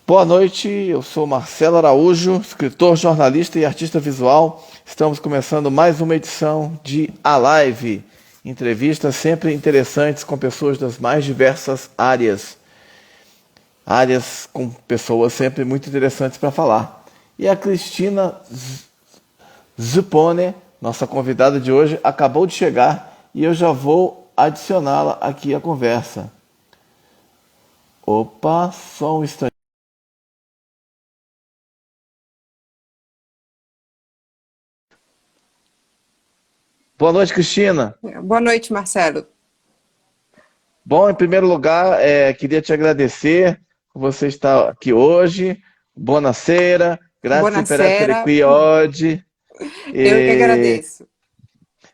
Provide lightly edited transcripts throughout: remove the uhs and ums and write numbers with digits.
Boa noite, eu sou Marcelo Araújo, escritor, jornalista e artista visual. Estamos começando mais uma edição de A Live, entrevistas sempre interessantes com pessoas das mais diversas áreas com pessoas sempre muito interessantes para falar. E a Cristina Zupone, nossa convidada de hoje, acabou de chegar e eu já vou adicioná-la aqui à conversa. Opa, só um instante. Boa noite, Cristina. Boa noite, Marcelo. Bom, em primeiro lugar, queria te agradecer por você estar aqui hoje. Buonasera, grazie per essere Buonasera. qui oggi. Eu que E agradeço.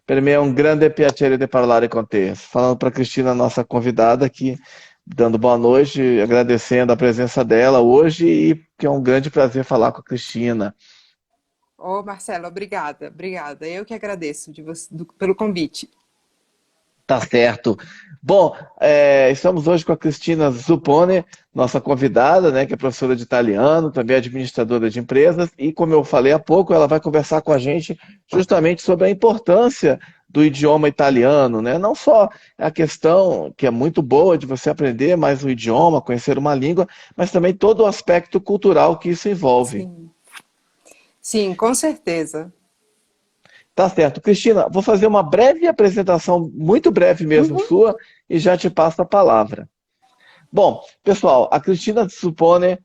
per me è un grande piacere di parlare con te. Falando para a Cristina, nossa convidada aqui, dando boa noite, agradecendo a presença dela hoje e que é um grande prazer falar com a Cristina. Ô, Marcelo, obrigada, obrigada. Eu que agradeço pelo convite. Tá certo. Bom, estamos hoje com a Cristina Zupone, nossa convidada, né, que é professora de italiano, também administradora de empresas, e como eu falei há pouco, ela vai conversar com a gente justamente sobre a importância do idioma italiano, né? Não só a questão que é muito boa de você aprender mais o idioma, conhecer uma língua, mas também todo o aspecto cultural que isso envolve. Sim, sim, com certeza. Tá certo. Cristina, vou fazer uma breve apresentação, muito breve mesmo Uhum. sua, e já te passo a palavra. Bom, pessoal, a Cristina Zupone,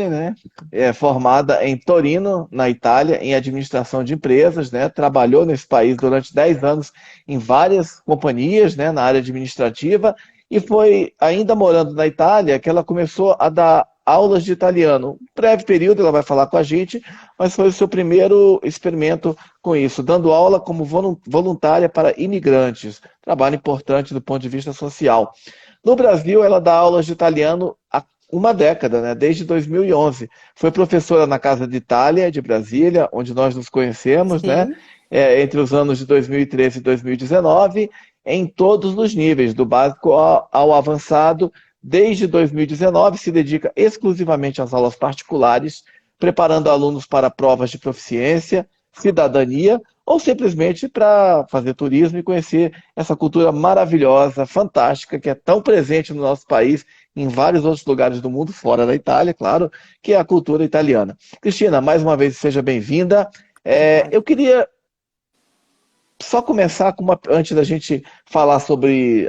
né, é formada em Torino, na Itália, em administração de empresas, né, trabalhou nesse país durante 10 anos em várias companhias, né, na área administrativa, e foi ainda morando na Itália que ela começou a dar aulas de italiano. Um breve período, ela vai falar com a gente, mas foi o seu primeiro experimento com isso, dando aula como voluntária para imigrantes, trabalho importante do ponto de vista social. No Brasil, ela dá aulas de italiano há uma década, né? Desde 2011. Foi professora na Casa de Itália, de Brasília, onde nós nos conhecemos, né? Sim, Entre os anos de 2013 e 2019, em todos os níveis, do básico ao avançado. Desde 2019, se dedica exclusivamente às aulas particulares, preparando alunos para provas de proficiência, cidadania ou simplesmente para fazer turismo e conhecer essa cultura maravilhosa, fantástica, que é tão presente no nosso país, em vários outros lugares do mundo, fora da Itália, claro, que é a cultura italiana. Cristina, mais uma vez, seja bem-vinda. obrigada. Eu queria só começar com antes da gente falar sobre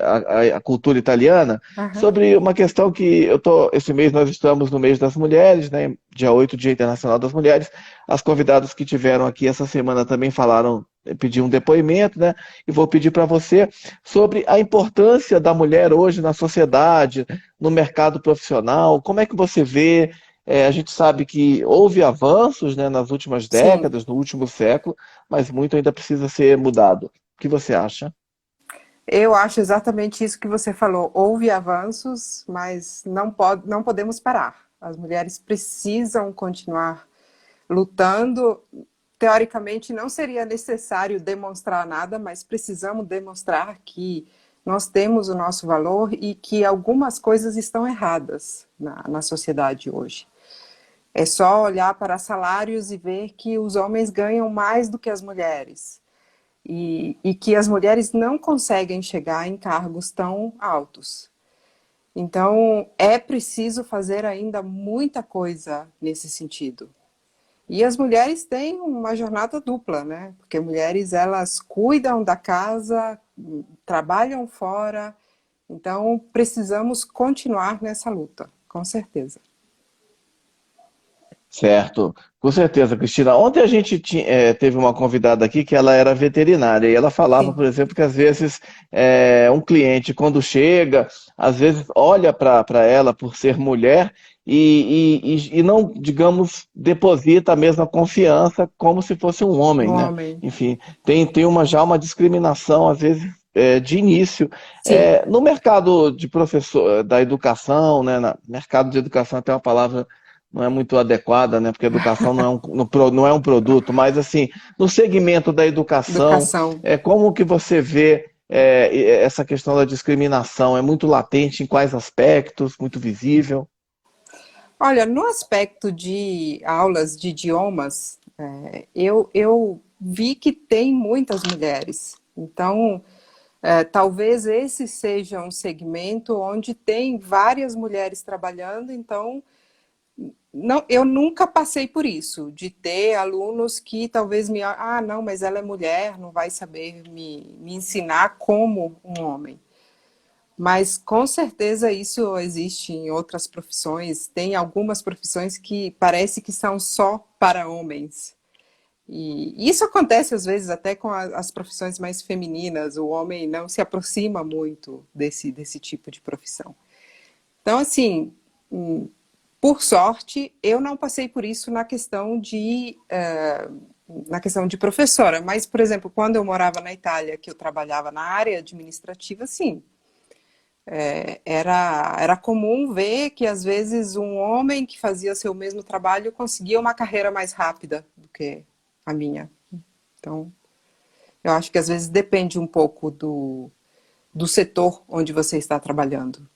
a cultura italiana, Aham. sobre uma questão que esse mês nós estamos no mês das mulheres, né? Dia 8, Dia Internacional das Mulheres. As convidadas que tiveram aqui essa semana também falaram, pediram um depoimento, né? E vou pedir para você sobre a importância da mulher hoje na sociedade, no mercado profissional. Como é que você vê? A gente sabe que houve avanços, né, nas últimas Sim, décadas, no último século, mas muito ainda precisa ser mudado. O que você acha? eu acho exatamente isso que você falou. Houve avanços, mas não podemos parar. As mulheres precisam continuar lutando. Teoricamente, não seria necessário demonstrar nada, mas precisamos demonstrar que nós temos o nosso valor e que algumas coisas estão erradas na sociedade hoje. É só olhar para salários e ver que os homens ganham mais do que as mulheres e que as mulheres não conseguem chegar em cargos tão altos. Então, é preciso fazer ainda muita coisa nesse sentido. E as mulheres têm uma jornada dupla, né? Porque mulheres, elas cuidam da casa, trabalham fora, então precisamos continuar nessa luta, com certeza. Certo, com certeza, Cristina. Ontem a gente teve uma convidada aqui que ela era veterinária e ela falava, Sim, por exemplo, que às vezes um cliente, quando chega, às vezes olha para ela por ser mulher e não, digamos, deposita a mesma confiança como se fosse um um homem, né? homem. Enfim, tem já uma discriminação, às vezes, de início. Sim, No mercado de professor, da educação, né? Mercado de educação até uma palavra não é muito adequada, né? Porque educação não é um produto, mas assim, no segmento da educação, educação. como que você vê essa questão da discriminação? É muito latente em quais aspectos? Muito visível? Olha, no aspecto de aulas de idiomas, eu vi que tem muitas mulheres. Então, talvez esse seja um segmento onde tem várias mulheres trabalhando. Então, não, eu nunca passei por isso, de ter alunos que talvez não, mas ela é mulher, não vai saber me ensinar como um homem. Mas com certeza isso existe em outras profissões. Tem algumas profissões que parece que são só para homens. E isso acontece às vezes até com as profissões mais femininas. O homem não se aproxima muito desse tipo de profissão. Então, assim, por sorte, eu não passei por isso na questão de professora. Mas, por exemplo, quando eu morava na Itália, que eu trabalhava na área administrativa, sim, era comum ver que, às vezes, um homem que fazia seu mesmo trabalho conseguia uma carreira mais rápida do que a minha. Então, eu acho que, às vezes, depende um pouco do setor onde você está trabalhando.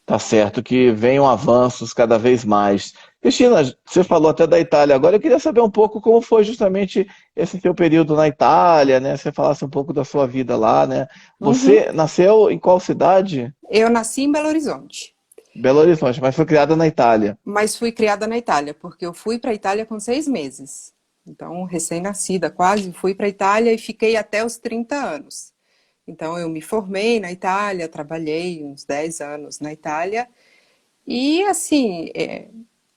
Tá certo que venham avanços cada vez mais. Cristina, você falou até da Itália. Agora eu queria saber um pouco como foi justamente esse seu período na Itália, né? Você falasse um pouco da sua vida lá, né? Uhum. Você nasceu em qual cidade? Eu nasci em Belo Horizonte, Belo Horizonte, mas foi criada na Itália. mas fui criada na Itália, porque eu fui para a Itália com 6 meses. Então, recém-nascida quase, fui para a Itália e fiquei até os 30 anos. Então, eu me formei na Itália, trabalhei uns 10 anos na Itália. E, assim,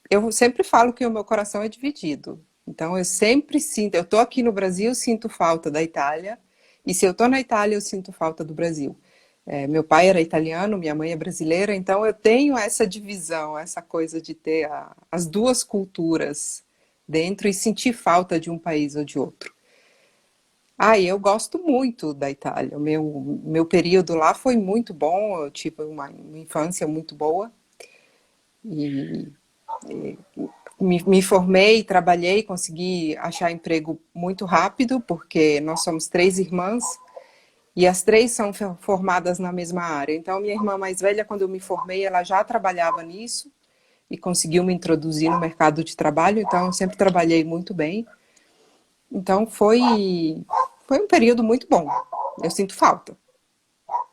eu sempre falo que o meu coração é dividido. Então, eu sempre sinto, eu estou aqui no Brasil, sinto falta da Itália. E se eu estou na Itália, eu sinto falta do Brasil. Meu pai era italiano, minha mãe é brasileira, então eu tenho essa divisão, essa coisa de ter as duas culturas dentro e sentir falta de um país ou de outro. Eu gosto muito da Itália. O meu período lá foi muito bom, eu tive uma infância muito boa e me formei, trabalhei, consegui achar emprego muito rápido, porque nós somos 3 irmãs e as 3 são formadas na mesma área. Então, minha irmã mais velha, quando eu me formei, ela já trabalhava nisso e conseguiu me introduzir no mercado de trabalho, então eu sempre trabalhei muito bem. Então, foi um período muito bom. Eu sinto falta.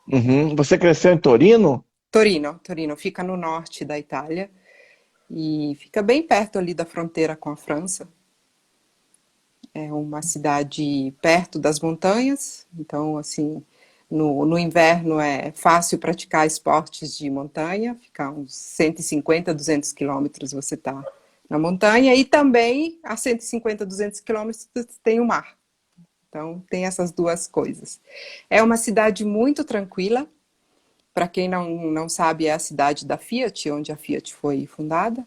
Uhum. Você cresceu em Torino? Torino fica no norte da Itália e fica bem perto ali da fronteira com a França. É uma cidade perto das montanhas, então, assim, no inverno é fácil praticar esportes de montanha, ficar uns 150, 200 quilômetros você está na montanha, e também a 150, 200 quilômetros tem o mar. Então, tem essas duas coisas. É uma cidade muito tranquila. Para quem não sabe, é a cidade da Fiat, onde a Fiat foi fundada.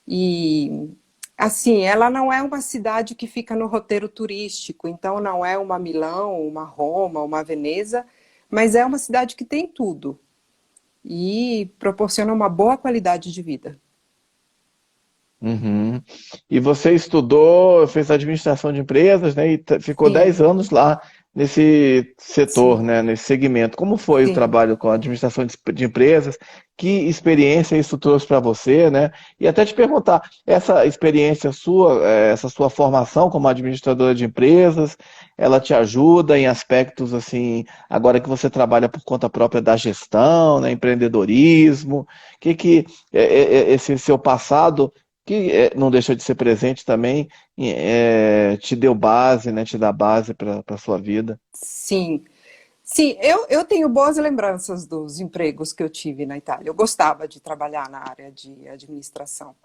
E, assim, ela não é uma cidade que fica no roteiro turístico, então não é uma Milão, uma Roma, uma Veneza, mas é uma cidade que tem tudo e proporciona uma boa qualidade de vida. Uhum. E você estudou, fez administração de empresas, né? E ficou Sim, 10 anos lá nesse setor, sim, né? Nesse segmento. Como foi o sim. trabalho com a administração de empresas? Que experiência isso trouxe para você, né? E até te perguntar, essa experiência sua, essa sua formação como administradora de empresas, ela te ajuda em aspectos assim, agora que você trabalha por conta própria da gestão, né? Empreendedorismo, esse seu passado que não deixa de ser presente também, te deu base, né? Te dá base para a sua vida. Sim, sim, eu tenho boas lembranças dos empregos que eu tive na Itália. Eu gostava de trabalhar na área de administração.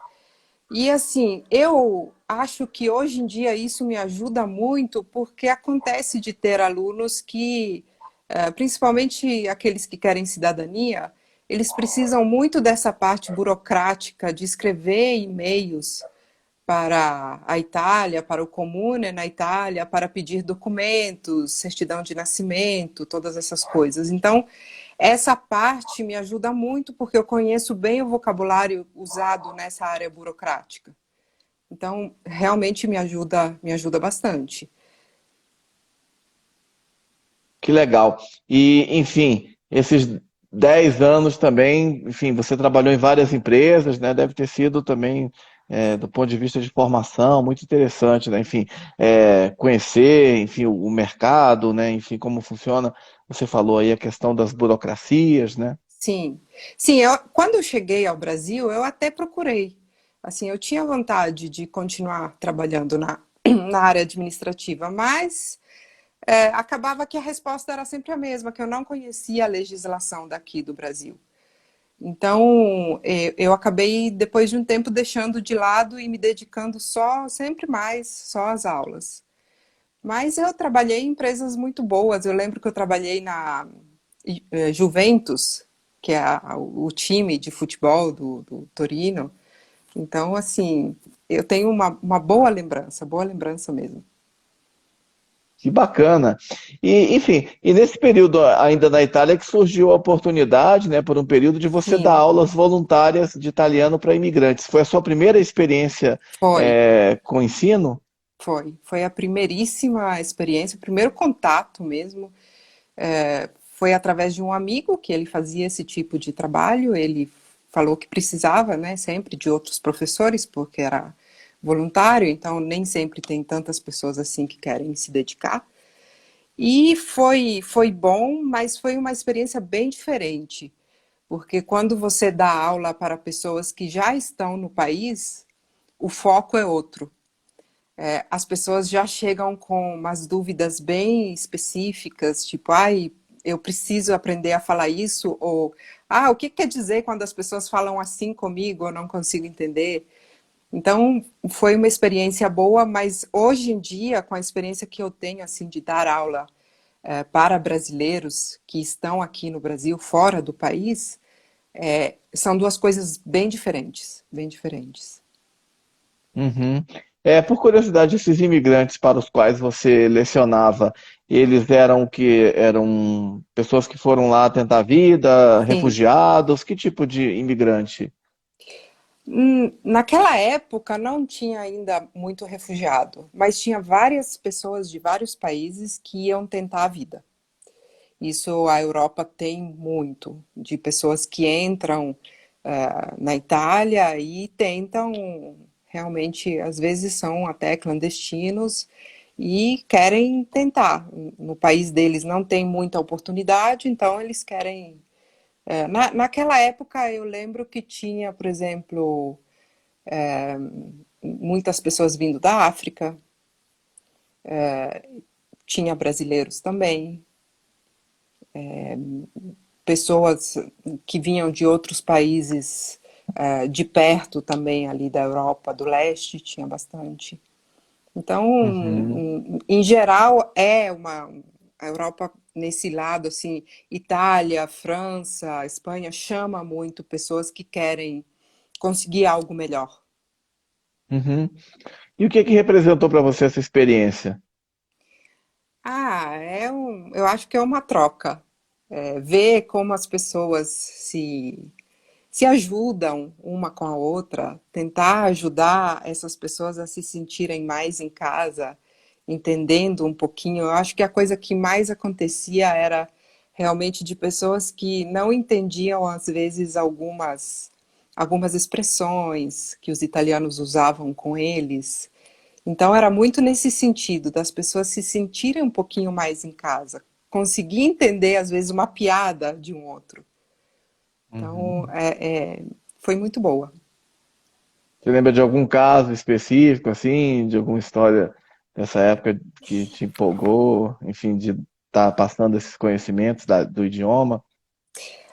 E assim, eu acho que hoje em dia isso me ajuda muito, porque acontece de ter alunos que, principalmente aqueles que querem cidadania, eles precisam muito dessa parte burocrática de escrever e-mails para a Itália, para o Comune na Itália, para pedir documentos, certidão de nascimento, todas essas coisas. Então, essa parte me ajuda muito porque eu conheço bem o vocabulário usado nessa área burocrática. Então, realmente me ajuda bastante. Que legal. E, enfim, esses 10 anos também, enfim, você trabalhou em várias empresas, né? Deve ter sido também, do ponto de vista de formação, muito interessante, né? Enfim, conhecer, enfim, o mercado, né? Enfim, como funciona. Você falou aí a questão das burocracias, né? Sim, sim. Quando eu cheguei ao Brasil, eu até procurei. Assim, eu tinha vontade de continuar trabalhando na área administrativa, mas acabava que a resposta era sempre a mesma, que eu não conhecia a legislação daqui do Brasil. Então, eu acabei, depois de um tempo, deixando de lado e me dedicando sempre mais, só às aulas. Mas eu trabalhei em empresas muito boas. Eu lembro que eu trabalhei na Juventus, que é o time de futebol do Torino. Então, assim, eu tenho uma boa lembrança mesmo. Que bacana. E, enfim, e nesse período ainda na Itália que surgiu a oportunidade, né, por um período de você dar Sim, aulas voluntárias de italiano para imigrantes. Foi a sua primeira experiência, foi. com ensino? Foi a primeiríssima experiência, o primeiro contato mesmo. Foi através de um amigo que ele fazia esse tipo de trabalho. Ele falou que precisava, né, sempre de outros professores, porque era voluntário, então nem sempre tem tantas pessoas assim que querem se dedicar. E foi bom, mas foi uma experiência bem diferente, porque quando você dá aula para pessoas que já estão no país, o foco é outro. As pessoas já chegam com umas dúvidas bem específicas, tipo, ai, eu preciso aprender a falar isso, ou o que quer dizer quando as pessoas falam assim comigo, eu não consigo entender. Então, foi uma experiência boa, mas hoje em dia, com a experiência que eu tenho, assim, de dar aula para brasileiros que estão aqui no Brasil, fora do país, são duas coisas bem diferentes, bem diferentes. Uhum. Por curiosidade, esses imigrantes para os quais você lecionava, eles eram o que eram pessoas que foram lá tentar a vida, Sim. refugiados, que tipo de imigrante? Naquela época não tinha ainda muito refugiado, mas tinha várias pessoas de vários países que iam tentar a vida. Isso a Europa tem muito, de pessoas que entram na Itália e tentam, realmente, às vezes são até clandestinos e querem tentar. No país deles não tem muita oportunidade, então eles querem. Naquela época eu lembro que tinha, por exemplo, muitas pessoas vindo da África, tinha brasileiros também, pessoas que vinham de outros países de perto também, ali da Europa do Leste, tinha bastante. Então, Uhum. em geral, a Europa nesse lado, assim, Itália, França, Espanha, chama muito pessoas que querem conseguir algo melhor. Uhum. E o que que representou para você essa experiência? Eu acho que é uma troca. Ver como as pessoas se ajudam uma com a outra, tentar ajudar essas pessoas a se sentirem mais em casa, entendendo um pouquinho. Eu acho que a coisa que mais acontecia era realmente de pessoas que não entendiam, às vezes, algumas expressões que os italianos usavam com eles. Então, era muito nesse sentido, das pessoas se sentirem um pouquinho mais em casa, conseguir entender, às vezes, uma piada de um outro. Então, Uhum. foi muito boa. Você lembra de algum caso específico, assim, de alguma história dessa época que te empolgou, enfim, de estar passando esses conhecimentos do idioma?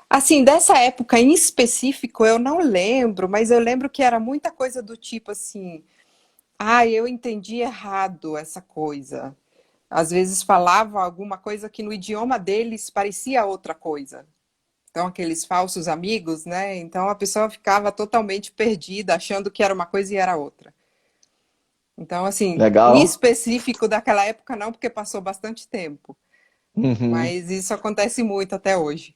Assim, dessa época em específico, eu não lembro, mas eu lembro que era muita coisa do tipo assim, eu entendi errado essa coisa. Às vezes falava alguma coisa que no idioma deles parecia outra coisa. Então, aqueles falsos amigos, né? Então a pessoa ficava totalmente perdida, achando que era uma coisa e era outra. Então, assim, em Legal? específico daquela época não, porque passou bastante tempo. Uhum. Mas isso acontece muito até hoje.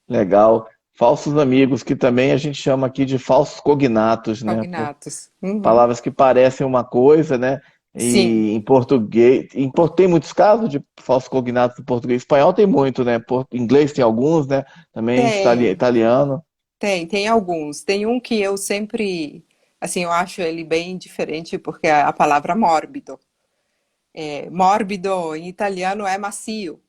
Legal. Falsos amigos, que também a gente chama aqui de falsos cognatos, né? Cognatos. Uhum. Palavras que parecem uma coisa, né? Sim, E em português, tem muitos casos de falsos cognatos do português e espanhol, tem muito, né? Inglês tem alguns, né? Também tem, italiano. tem alguns. Tem um que eu sempre, assim, eu acho ele bem diferente porque é a palavra mórbido. Mórbido em italiano é macio.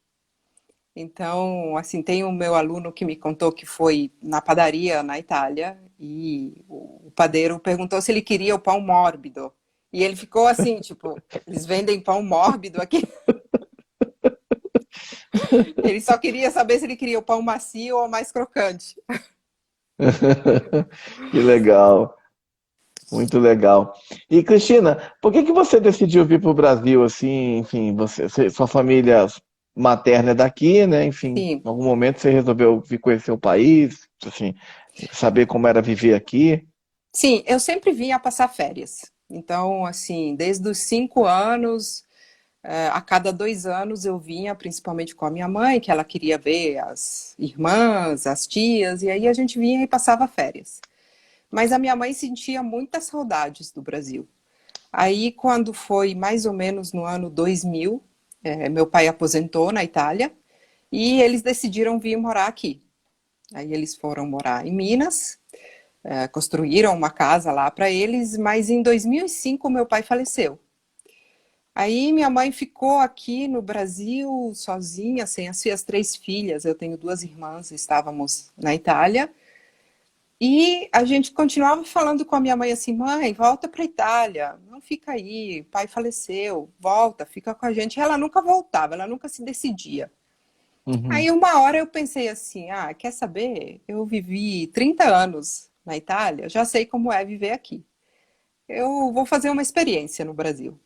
Então, assim, tem um meu aluno que me contou que foi na padaria na Itália e o padeiro perguntou se ele queria o pão mórbido. E ele ficou assim, tipo, eles vendem pão mórbido aqui? Ele só queria saber se ele queria o pão macio ou mais crocante. Que legal, muito legal. E Cristina, por que que você decidiu vir para o Brasil assim? Enfim, sua família materna é daqui, né? Enfim, Sim, em algum momento você resolveu vir conhecer o país, assim, saber como era viver aqui. sim, eu sempre vinha passar férias. Então, assim, desde os 5 anos, a cada 2 anos eu vinha, principalmente com a minha mãe, que ela queria ver as irmãs, as tias, e aí a gente vinha e passava férias. Mas a minha mãe sentia muitas saudades do Brasil. Aí, quando foi mais ou menos no ano 2000, meu pai aposentou na Itália e eles decidiram vir morar aqui. Aí eles foram morar em Minas, construíram uma casa lá para eles, mas em 2005 meu pai faleceu. Aí minha mãe ficou aqui no Brasil sozinha, sem as suas 3 filhas. Eu tenho 2 irmãs, estávamos na Itália. E a gente continuava falando com a minha mãe assim: mãe, volta para a Itália, não fica aí, o pai faleceu, volta, fica com a gente. E ela nunca voltava, ela nunca se decidia. Uhum, Aí uma hora eu pensei assim: ah, quer saber? Eu vivi 30 anos na Itália, já sei como é viver aqui. Eu vou fazer uma experiência no Brasil.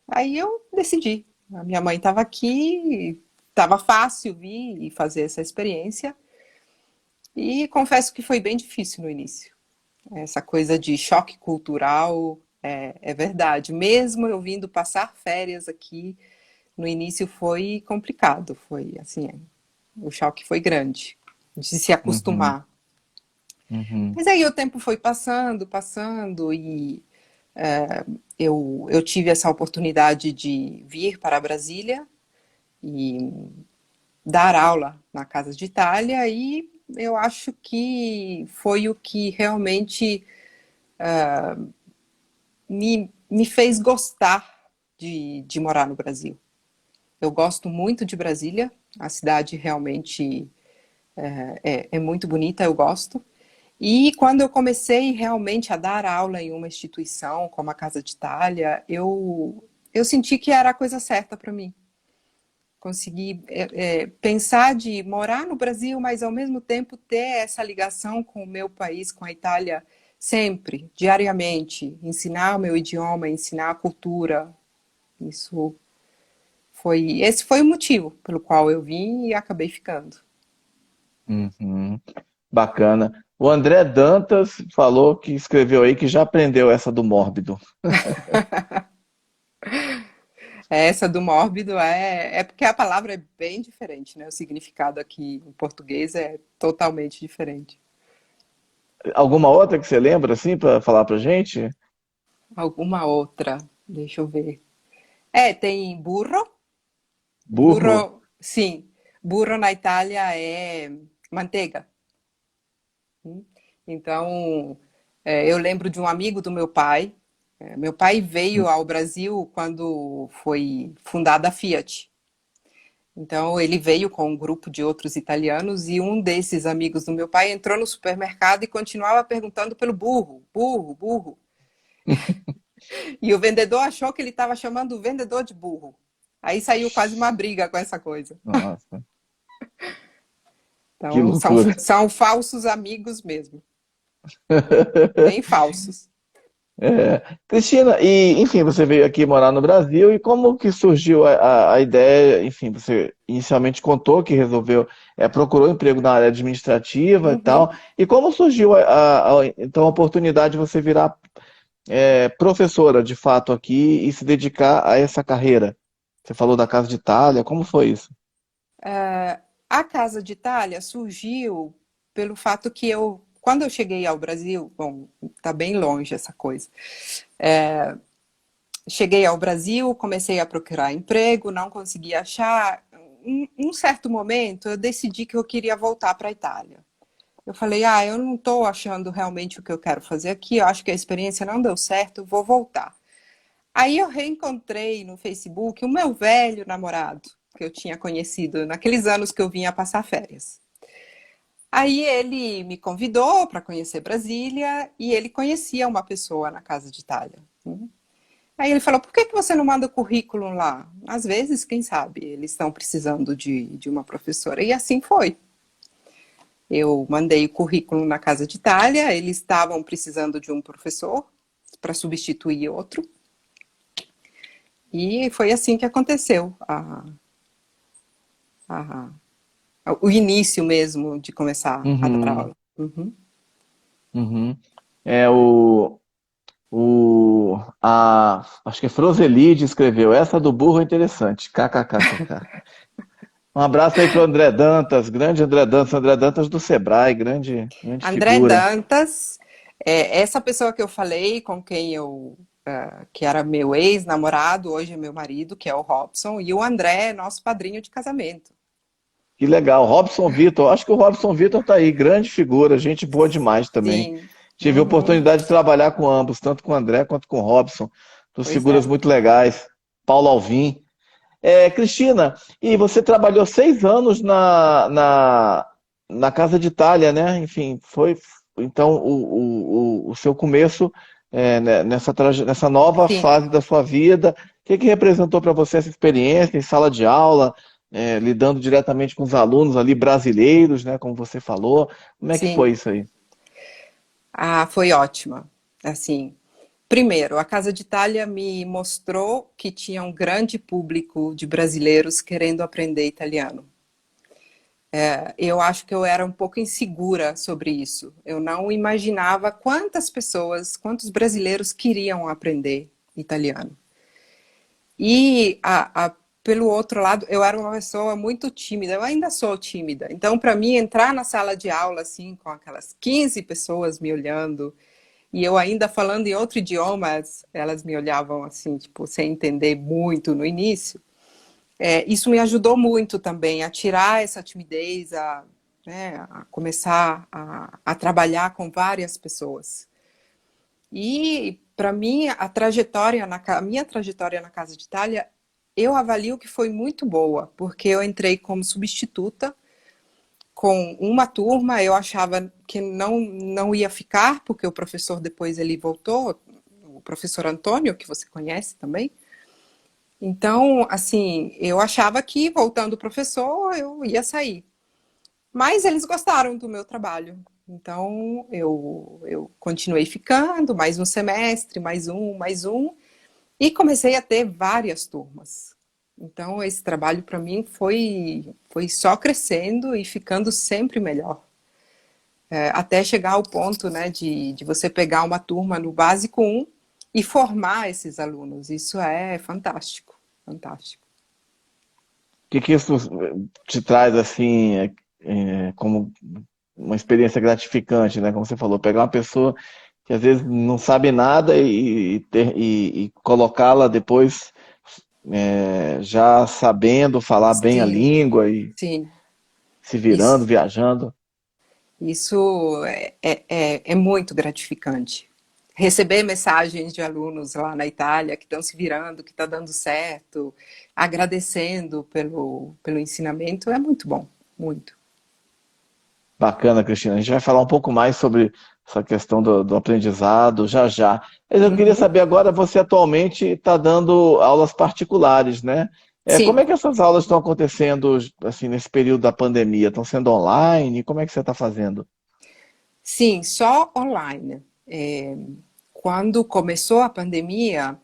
Aí eu decidi. A minha mãe estava aqui, estava fácil vir e fazer essa experiência. E confesso que foi bem difícil no início. Essa coisa de choque cultural é verdade. Mesmo eu vindo passar férias aqui, no início foi complicado. Foi assim, o choque foi grande de se uhum, acostumar. uhum, Mas aí o tempo foi passando, passando e eu tive essa oportunidade de vir para Brasília e dar aula na Casa de Itália e eu acho que foi o que realmente me fez gostar de morar no Brasil. Eu gosto muito de Brasília, a cidade realmente é muito bonita, eu gosto. E quando eu comecei realmente a dar aula em uma instituição como a Casa de Itália, eu senti que era a coisa certa para mim. Consegui pensar de morar no Brasil, mas ao mesmo tempo ter essa ligação com o meu país, com a Itália, sempre, diariamente, ensinar o meu idioma, ensinar a cultura. Isso esse foi o motivo pelo qual eu vim e acabei ficando. uhum. Bacana. O André Dantas falou que escreveu aí que já aprendeu essa do mórbido. Essa do mórbido é porque a palavra é bem diferente, né? O significado aqui em português é totalmente diferente. Alguma outra que você lembra, assim, para falar pra gente? Alguma outra? Deixa eu ver. Tem burro. Burro? Burro, sim. Burro na Itália é manteiga. Então, eu lembro de um amigo do meu pai. Meu pai veio ao Brasil quando foi fundada a Fiat. Então, ele veio com um grupo de outros italianos e um desses amigos do meu pai entrou no supermercado e continuava perguntando pelo burro, burro, burro. E o vendedor achou que ele estava chamando o vendedor de burro. Aí saiu quase uma briga com essa coisa. Nossa, que Então, loucura. são falsos amigos mesmo, bem falsos. É. Cristina, e enfim, você veio aqui morar no Brasil e como que surgiu a ideia? Enfim, você inicialmente contou que resolveu, procurou emprego na área administrativa e Uhum. tal. E como surgiu então a oportunidade de você virar professora de fato aqui e se dedicar a essa carreira? Você falou da Casa de Itália, como foi isso? A Casa de Itália surgiu pelo fato que quando eu cheguei ao Brasil, bom, tá bem longe essa coisa. cheguei ao Brasil, comecei a procurar emprego, não consegui achar. Em um certo momento, eu decidi que eu queria voltar para a Itália. Eu falei, eu não estou achando realmente o que eu quero fazer aqui, eu acho que a experiência não deu certo, vou voltar. Aí eu reencontrei no Facebook o meu velho namorado, que eu tinha conhecido naqueles anos que eu vinha passar férias. Aí ele me convidou para conhecer Brasília e ele conhecia uma pessoa na Casa de Itália. Aí ele falou, por que você não manda o currículo lá? Às vezes, quem sabe, eles estão precisando de uma professora. E assim foi. Eu mandei o currículo na Casa de Itália, eles estavam precisando de um professor para substituir outro. E foi assim que aconteceu a, o início mesmo de começar a dar Uhum, aula. Uhum. uhum. É acho que é Froselide escreveu, essa do burro é interessante, kkkk. Um abraço aí pro André Dantas do Sebrae, grande André figura. Dantas, essa pessoa que eu falei, com quem que era meu ex-namorado, hoje é meu marido, que é o Robson, e o André é nosso padrinho de casamento. Que legal, Robson Vitor, acho que o Robson Vitor tá aí, grande figura, gente boa demais também. Sim, Tive a uhum, oportunidade de trabalhar com ambos, tanto com o André quanto com o Robson, duas pois figuras é. muito legais. Paulo Alvim. Cristina, e você trabalhou 6 anos na Casa de Itália, né? Enfim, foi então o seu começo né, nessa nova Sim, fase da sua vida. O que representou para você essa experiência em sala de aula, lidando diretamente com os alunos ali brasileiros, né? Como você falou. Como é que sim. foi isso aí? Foi ótima. Assim, primeiro, a Casa de Itália me mostrou que tinha um grande público de brasileiros querendo aprender italiano. Eu acho que eu era um pouco insegura sobre isso. Eu não imaginava quantas pessoas, quantos brasileiros queriam aprender italiano. E pelo outro lado, eu era uma pessoa muito tímida, eu ainda sou tímida. Então, para mim, entrar na sala de aula, assim, com aquelas 15 pessoas me olhando, e eu ainda falando em outro idioma, elas me olhavam assim, tipo, sem entender muito no início. Isso me ajudou muito também a tirar essa timidez, né, a começar a trabalhar com várias pessoas. E, para mim, a minha trajetória na Casa de Itália, eu avalio que foi muito boa, porque eu entrei como substituta com uma turma, eu achava que não ia ficar, porque o professor depois ele voltou, o professor Antônio, que você conhece também. Então, assim, eu achava que voltando o professor eu ia sair. Mas eles gostaram do meu trabalho. Então, eu continuei ficando, mais um semestre, mais um, e comecei a ter várias turmas. Então, esse trabalho para mim foi só crescendo e ficando sempre melhor. Até chegar ao ponto, né, de você pegar uma turma no básico um e formar esses alunos. Isso é fantástico, fantástico. Que isso te traz assim, como uma experiência gratificante, né? Como você falou, pegar uma pessoa que às vezes não sabe nada e colocá-la depois já sabendo falar bem a Sim, língua e sim. se virando, Isso, viajando. isso é muito gratificante. Receber mensagens de alunos lá na Itália que estão se virando, que está dando certo, agradecendo pelo ensinamento, é muito bom, muito. Bacana, Cristina. A gente vai falar um pouco mais sobre essa questão do aprendizado já já. Mas eu queria Uhum. saber agora, você atualmente está dando aulas particulares, né? Como Sim, é que essas aulas estão acontecendo assim nesse período da pandemia? Estão sendo online? Como é que você está fazendo? sim, só online. Quando começou a pandemia,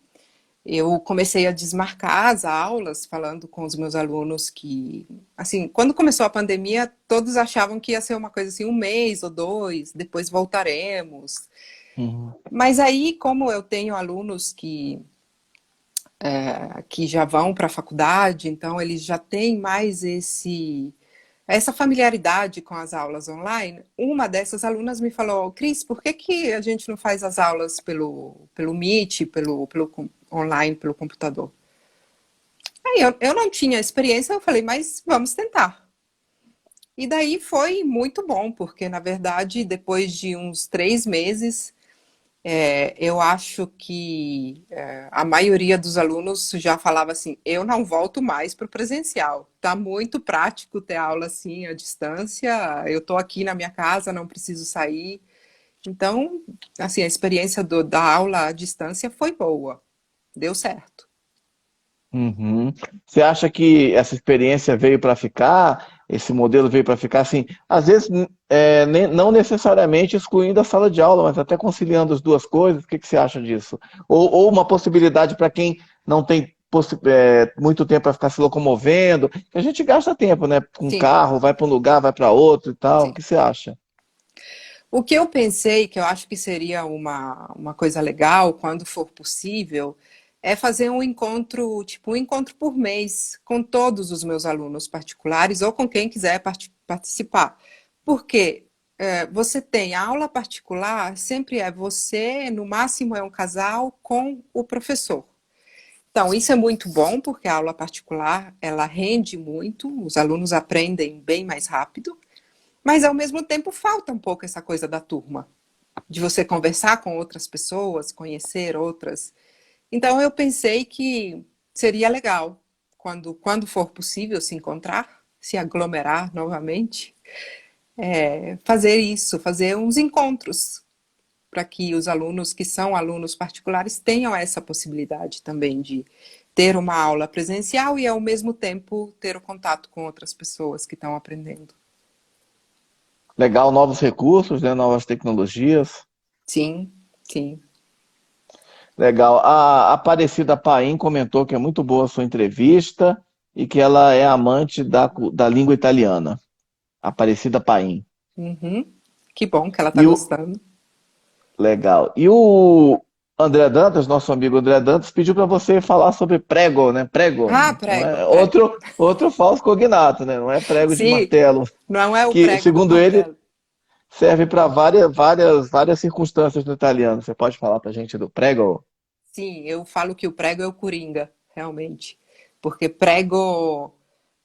eu comecei a desmarcar as aulas, falando com os meus alunos que, assim, quando começou a pandemia, todos achavam que ia ser uma coisa assim, um mês ou dois, depois voltaremos. Uhum. Mas aí, como eu tenho alunos que já vão para a faculdade, então eles já têm mais essa familiaridade com as aulas online. Uma dessas alunas me falou, Cris, por que a gente não faz as aulas pelo Meet, online pelo computador. Aí eu não tinha experiência, eu falei, mas vamos tentar. E daí foi muito bom, porque na verdade, depois de uns 3 meses, eu acho que a maioria dos alunos já falava assim, eu não volto mais para o presencial. Tá muito prático ter aula assim à distância, eu estou aqui na minha casa, não preciso sair. Então, assim, a experiência da aula à distância foi boa, deu certo. Uhum. Você acha que essa experiência veio para ficar? Esse modelo veio para ficar assim? Às vezes, não necessariamente excluindo a sala de aula, mas até conciliando as duas coisas. O que que você acha disso? Ou uma possibilidade para quem não tem muito tempo para ficar se locomovendo, que a gente gasta tempo, né? Com Sim, carro, vai para um lugar, vai para outro e tal. O sim. que você acha? O que eu pensei, que eu acho que seria uma coisa legal, quando for possível, é fazer um encontro, tipo um encontro por mês, com todos os meus alunos particulares ou com quem quiser participar. Porque você tem a aula particular, sempre é você, no máximo é um casal com o professor. Então, isso é muito bom, porque a aula particular, ela rende muito, os alunos aprendem bem mais rápido, mas ao mesmo tempo falta um pouco essa coisa da turma, de você conversar com outras pessoas, conhecer outras. Então eu pensei que seria legal, quando for possível se encontrar, se aglomerar novamente, fazer isso, fazer uns encontros, para que os alunos que são alunos particulares tenham essa possibilidade também de ter uma aula presencial e ao mesmo tempo ter o contato com outras pessoas que estão aprendendo. Legal, novos recursos, né? Novas tecnologias. Sim, sim. Legal. A Aparecida Paim comentou que é muito boa a sua entrevista e que ela é amante da língua italiana. Aparecida Paim. Uhum. Que bom que ela está E o, gostando. legal. E o André Dantas, nosso amigo André Dantas, pediu para você falar sobre prego, né? Prego, Ah, não prego, é é. outro falso cognato, né? Não é prego de Sim, martelo, não é o que prego do segundo ele martelo. serve para várias circunstâncias no italiano. Você pode falar para a gente do prego? Sim, eu falo que o prego é o coringa, realmente. Porque prego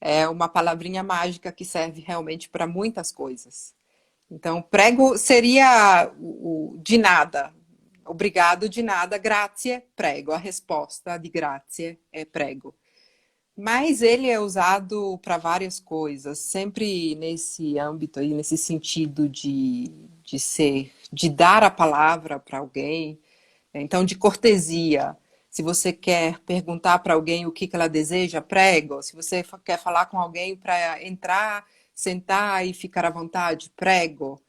é uma palavrinha mágica que serve realmente para muitas coisas. Então, prego seria o de nada. Obrigado de nada, grazie, prego. A resposta de grazie é prego. Mas ele é usado para várias coisas, sempre nesse âmbito aí, nesse sentido de ser, de dar a palavra para alguém, então de cortesia. Se você quer perguntar para alguém o que ela deseja, prego. Se você quer falar com alguém para entrar, sentar e ficar à vontade, prego.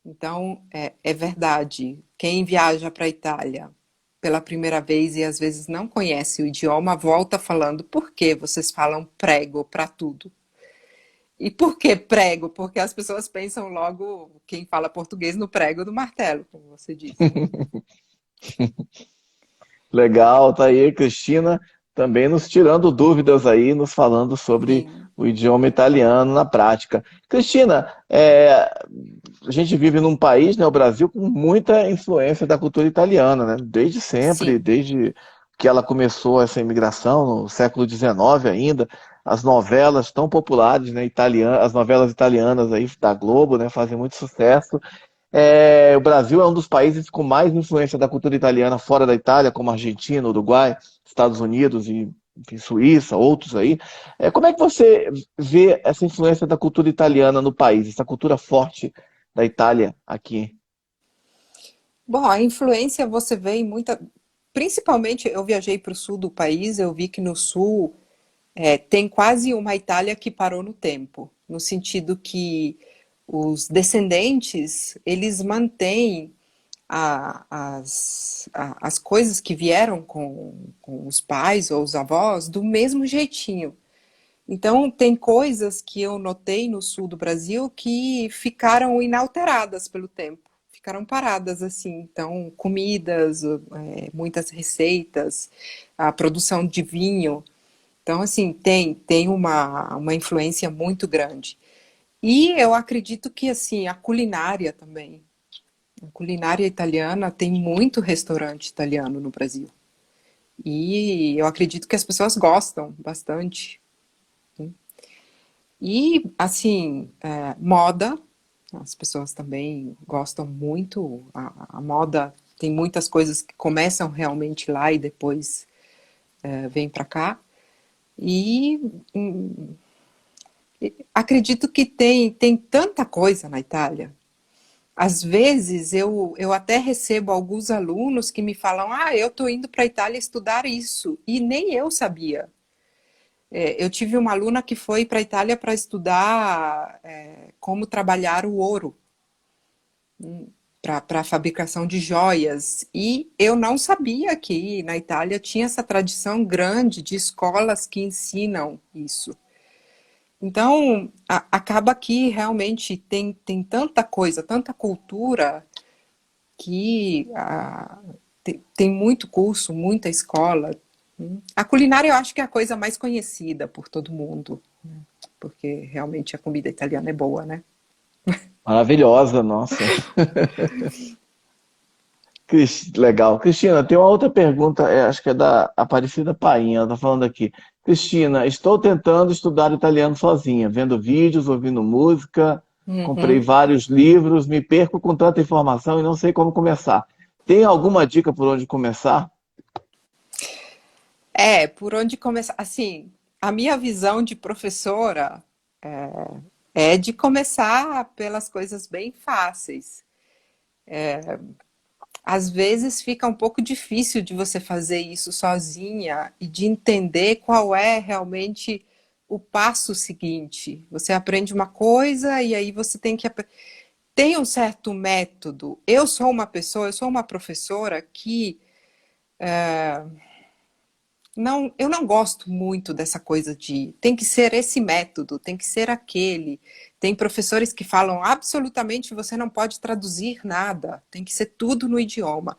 Então, é verdade. Quem viaja para a Itália pela primeira vez e às vezes não conhece o idioma, volta falando por que vocês falam prego para tudo. E por que prego? Porque as pessoas pensam logo, quem fala português, no prego do martelo, como você disse. Legal, tá aí, Cristina, também nos tirando dúvidas aí, nos falando sobre Sim, o idioma italiano na prática. Cristina, a gente vive num país, né, o Brasil, com muita influência da cultura italiana, né? Desde sempre, sim, desde que ela começou essa imigração, no século XIX ainda, as novelas tão populares, né, as novelas italianas aí da Globo, né, fazem muito sucesso. O Brasil é um dos países com mais influência da cultura italiana fora da Itália, como Argentina, Uruguai, Estados Unidos e enfim, Suíça, outros aí. Como é que você vê essa influência da cultura italiana no país, essa cultura forte da Itália aqui? bom, a influência você vê em muita. Principalmente, eu viajei para o sul do país, eu vi que no sul tem quase uma Itália que parou no tempo, no sentido que os descendentes, eles mantêm as coisas que vieram com os pais ou os avós do mesmo jeitinho. Então, tem coisas que eu notei no sul do Brasil que ficaram inalteradas pelo tempo, ficaram paradas assim. Então, comidas, muitas receitas, a produção de vinho. Então, assim, tem uma influência muito grande. E eu acredito que, assim, a culinária também. A culinária italiana tem muito restaurante italiano no Brasil. E eu acredito que as pessoas gostam bastante. E, assim, moda, as pessoas também gostam muito. A moda tem muitas coisas que começam realmente lá e depois vêm para cá. E acredito que tem tanta coisa na Itália. Às vezes eu até recebo alguns alunos que me falam: ah, eu estou indo para a Itália estudar isso. E nem eu sabia. Eu tive uma aluna que foi para a Itália para estudar como trabalhar o ouro para a fabricação de joias. E eu não sabia que na Itália tinha essa tradição grande de escolas que ensinam isso. Então, acaba que realmente tem tanta coisa, tanta cultura, que tem muito curso, muita escola. A culinária eu acho que é a coisa mais conhecida por todo mundo, né? Porque realmente a comida italiana é boa, né? Maravilhosa, nossa. Legal. Cristina, tem uma outra pergunta, acho que é da Aparecida Painha, ela está falando aqui. Cristina, estou tentando estudar italiano sozinha, vendo vídeos, ouvindo música, comprei Uhum. vários livros, me perco com tanta informação e não sei como começar. Tem alguma dica por onde começar? Por onde começar? Assim, a minha visão de professora é de começar pelas coisas bem fáceis. Às vezes fica um pouco difícil de você fazer isso sozinha e de entender qual é realmente o passo seguinte. Você aprende uma coisa e aí você tem que tem um certo método. Eu sou uma professora que eu não gosto muito dessa coisa de tem que ser esse método, tem que ser aquele. Tem professores que falam absolutamente você não pode traduzir nada, tem que ser tudo no idioma.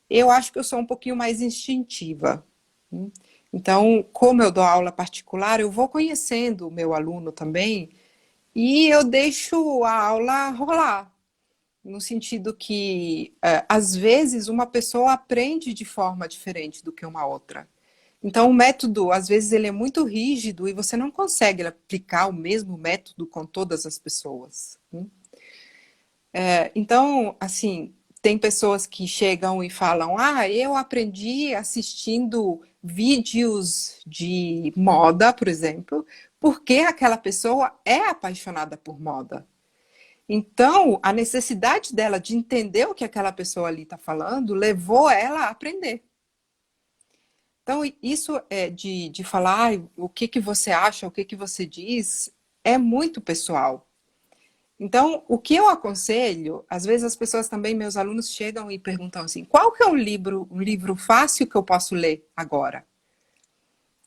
Eu acho que eu sou um pouquinho mais instintiva. Então, como eu dou aula particular, eu vou conhecendo o meu aluno também e eu deixo a aula rolar. No sentido que, às vezes, uma pessoa aprende de forma diferente do que uma outra. Então, o método, às vezes, ele é muito rígido e você não consegue aplicar o mesmo método com todas as pessoas. Então, assim, tem pessoas que chegam e falam: ah, eu aprendi assistindo vídeos de moda, por exemplo, porque aquela pessoa é apaixonada por moda. Então, a necessidade dela de entender o que aquela pessoa ali está falando levou ela a aprender. Então, isso é de falar o que você acha, o que você diz, é muito pessoal. Então, o que eu aconselho, às vezes as pessoas também, meus alunos chegam e perguntam assim: qual que é um livro fácil que eu posso ler agora?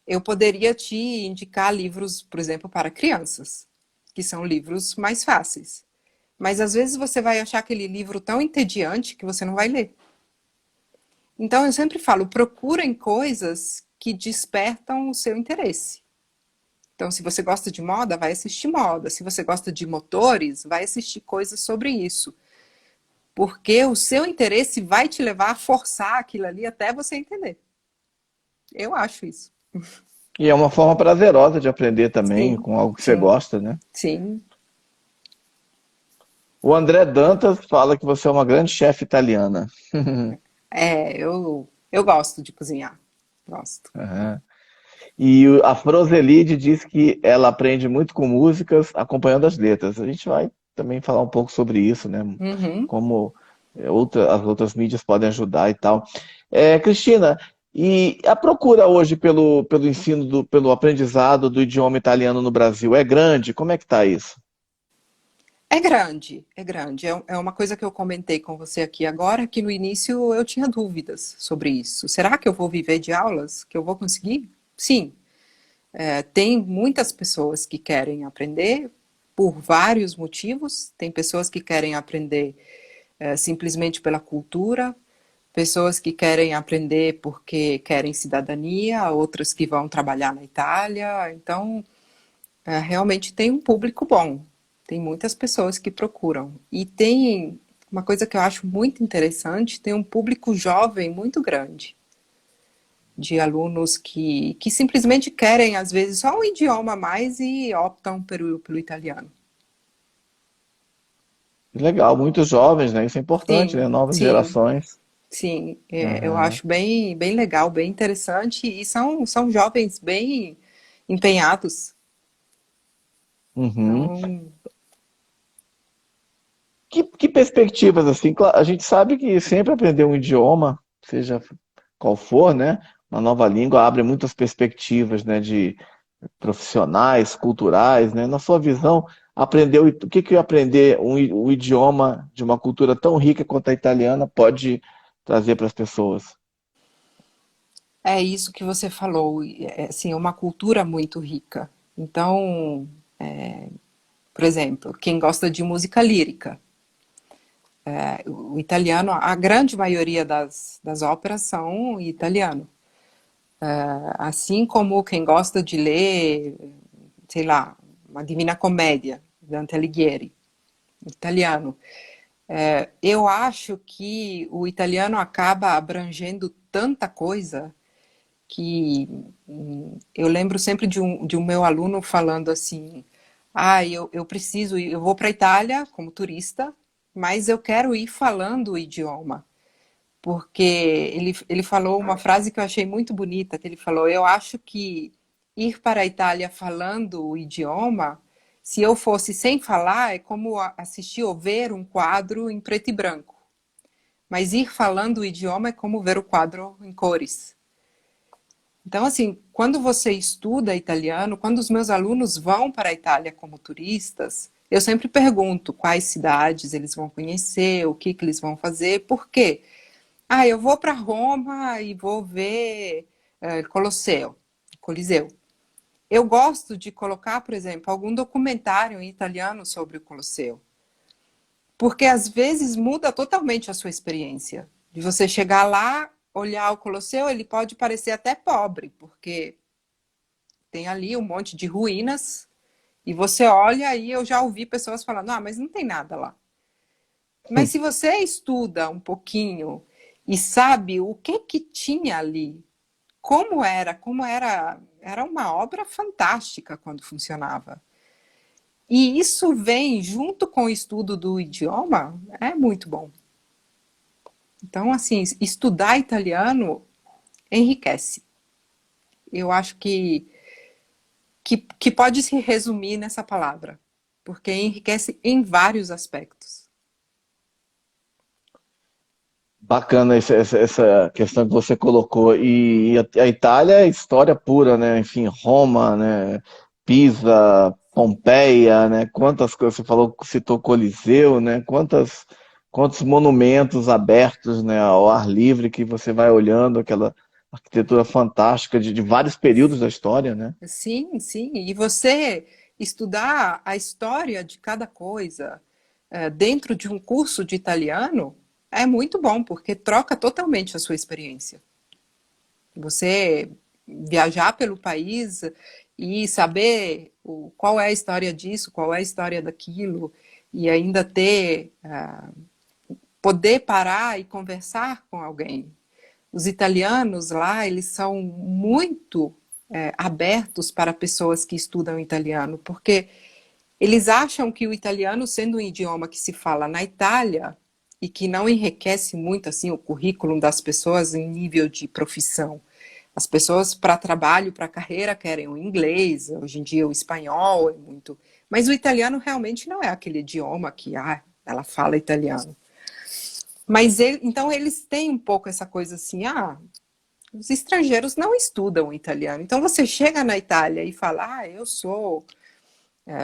Eu poderia te indicar livros, por exemplo, para crianças, que são livros mais fáceis. Mas às vezes você vai achar aquele livro tão entediante que você não vai ler. Então eu sempre falo, procurem coisas que despertam o seu interesse. Então, se você gosta de moda, vai assistir moda. Se você gosta de motores, vai assistir coisas sobre isso. Porque o seu interesse vai te levar a forçar aquilo ali até você entender. Eu acho isso. E é uma forma prazerosa de aprender também, Sim, com algo que você sim, gosta, né? sim. O André Dantas fala que você é uma grande chefe italiana. Eu gosto de cozinhar. Gosto. Aham. E a Froselide diz que ela aprende muito com músicas, acompanhando as letras. A gente vai também falar um pouco sobre isso, né? Uhum. Como as outras mídias podem ajudar e tal. Cristina, e a procura hoje pelo ensino, pelo aprendizado do idioma italiano no Brasil é grande? Como é que está isso? É grande, é grande. É uma coisa que eu comentei com você aqui agora, que no início eu tinha dúvidas sobre isso. Será que eu vou viver de aulas? Que eu vou conseguir? Sim. Tem muitas pessoas que querem aprender por vários motivos. Tem pessoas que querem aprender simplesmente pela cultura, pessoas que querem aprender porque querem cidadania, outras que vão trabalhar na Itália. Então, realmente tem um público bom. Tem muitas pessoas que procuram. E tem uma coisa que eu acho muito interessante, tem um público jovem muito grande. de alunos que simplesmente querem, às vezes, só um idioma a mais e optam pelo italiano. Legal, muitos jovens, né? Isso é importante, Sim, né? Novas sim, gerações. sim. Eu Aham. acho bem legal, bem interessante e são jovens bem empenhados. Uhum. Então, Que perspectivas, assim, a gente sabe que sempre aprender um idioma, seja qual for, né? Uma nova língua abre muitas perspectivas, né? De profissionais, culturais, né? Na sua visão, o que que aprender o idioma de uma cultura tão rica quanto a italiana pode trazer para as pessoas? é isso que você falou, assim, é uma cultura muito rica. Então, por exemplo, quem gosta de música lírica, o italiano, a grande maioria das óperas são em italiano. Assim como quem gosta de ler, sei lá, uma Divina Comédia, Dante Alighieri, italiano. Eu acho que o italiano acaba abrangendo tanta coisa que eu lembro sempre de um meu aluno falando assim, eu preciso ir, eu vou para a Itália como turista, mas eu quero ir falando o idioma. Porque ele falou uma frase que eu achei muito bonita, que ele falou, eu acho que ir para a Itália falando o idioma, se eu fosse sem falar, é como assistir ou ver um quadro em preto e branco. Mas ir falando o idioma é como ver o quadro em cores. Então, assim, quando você estuda italiano, quando os meus alunos vão para a Itália como turistas, eu sempre pergunto quais cidades eles vão conhecer, o que eles vão fazer, por quê? Eu vou para Roma e vou ver Coliseu. Eu gosto de colocar, por exemplo, algum documentário em italiano sobre o Colosseu, porque às vezes muda totalmente a sua experiência. De você chegar lá, olhar o Colosseu, ele pode parecer até pobre, porque tem ali um monte de ruínas, e você olha e eu já ouvi pessoas falando, mas não tem nada lá. Mas se você estuda um pouquinho e sabe o que tinha ali, era uma obra fantástica quando funcionava. E isso vem junto com o estudo do idioma, é muito bom. Então, assim, estudar italiano enriquece. Eu acho que pode se resumir nessa palavra, porque enriquece em vários aspectos. Bacana essa questão que você colocou. E a Itália é história pura, né? Enfim, Roma, né? Pisa, Pompeia, né? Quantas coisas você falou, citou Coliseu, né? Quantos monumentos abertos, né? Ao ar livre que você vai olhando, aquela arquitetura fantástica de vários períodos da história, né? Sim, sim. E você estudar a história de cada coisa dentro de um curso de italiano é muito bom, porque troca totalmente a sua experiência. Você viajar pelo país e saber qual é a história disso, qual é a história daquilo, e ainda poder parar e conversar com alguém. Os italianos lá, eles são muito abertos para pessoas que estudam italiano, porque eles acham que o italiano, sendo um idioma que se fala na Itália e que não enriquece muito assim o currículo das pessoas em nível de profissão. As pessoas para trabalho, para carreira querem o inglês, hoje em dia o espanhol é muito, mas o italiano realmente não é aquele idioma que ela fala italiano. Mas então eles têm um pouco essa coisa assim, os estrangeiros não estudam italiano. Então você chega na Itália e fala, eu sou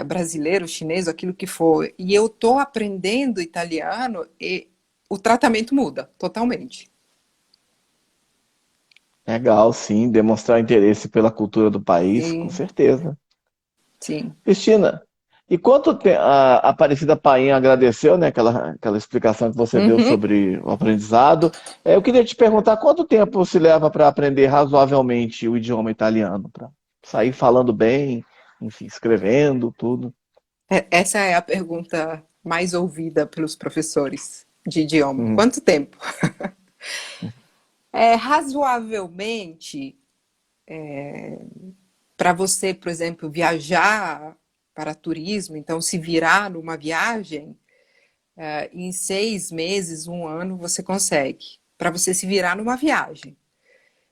brasileiro, chinês, aquilo que for, e eu estou aprendendo italiano, e o tratamento muda totalmente. Legal, sim, demonstrar interesse pela cultura do país, com Sim, certeza. sim. Cristina, e quanto tempo a Aparecida Painha agradeceu, né, aquela explicação que você deu Uhum. sobre o aprendizado. Eu queria te perguntar quanto tempo se leva para aprender razoavelmente o idioma italiano, para sair falando bem, enfim, escrevendo, tudo. Essa é a pergunta mais ouvida pelos professores de idioma. Uhum. Quanto tempo? Razoavelmente, para você, por exemplo, viajar para turismo, então se virar numa viagem, em 6 meses, um ano, você consegue. Para você se virar numa viagem.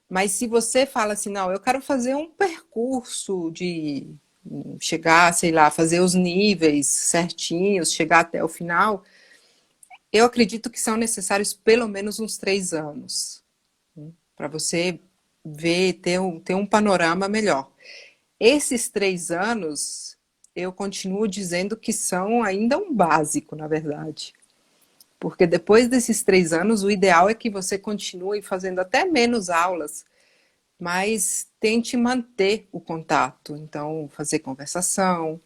Mas se você fala assim, não, eu quero fazer um percurso de chegar, sei lá, fazer os níveis certinhos, chegar até o final, eu acredito que são necessários pelo menos uns 3 anos, né, para você ver, ter um panorama melhor. Esses 3 anos, eu continuo dizendo que são ainda um básico, na verdade. Porque depois desses 3 anos, o ideal é que você continue fazendo até menos aulas, mas tente manter o contato. Então, fazer conversação,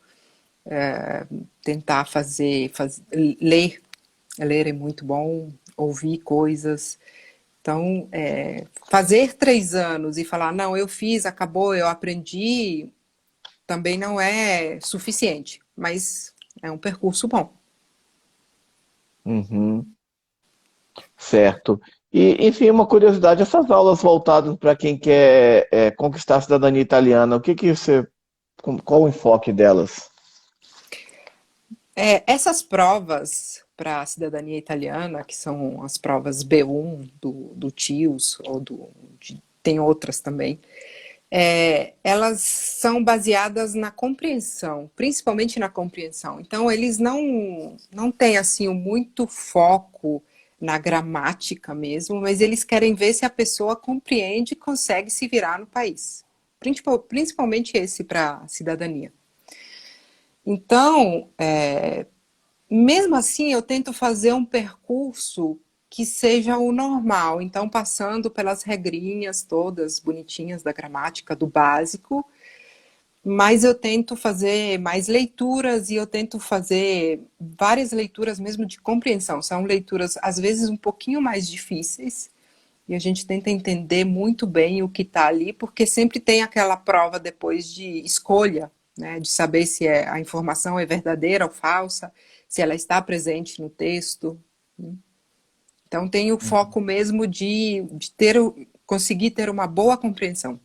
tentar ler. Ler é muito bom, ouvir coisas. Então, fazer 3 anos e falar, não, eu fiz, acabou, eu aprendi, também não é suficiente, mas é um percurso bom. Uhum, certo. E, enfim, uma curiosidade, essas aulas voltadas para quem quer conquistar a cidadania italiana, qual o enfoque delas? Essas provas para a cidadania italiana, que são as provas B1 do TIOS, tem outras também, elas são baseadas na compreensão, principalmente na compreensão. Então, eles não têm assim, muito foco na gramática mesmo, mas eles querem ver se a pessoa compreende e consegue se virar no país. Principalmente esse para a cidadania. Então, mesmo assim, eu tento fazer um percurso que seja o normal. Então, passando pelas regrinhas todas bonitinhas da gramática, do básico, mas eu tento fazer mais leituras e eu tento fazer várias leituras mesmo de compreensão. São leituras, às vezes, um pouquinho mais difíceis, e a gente tenta entender muito bem o que está ali, porque sempre tem aquela prova depois de escolha, né, de saber se a informação é verdadeira ou falsa, se ela está presente no texto. Então tem o foco mesmo de conseguir ter uma boa compreensão.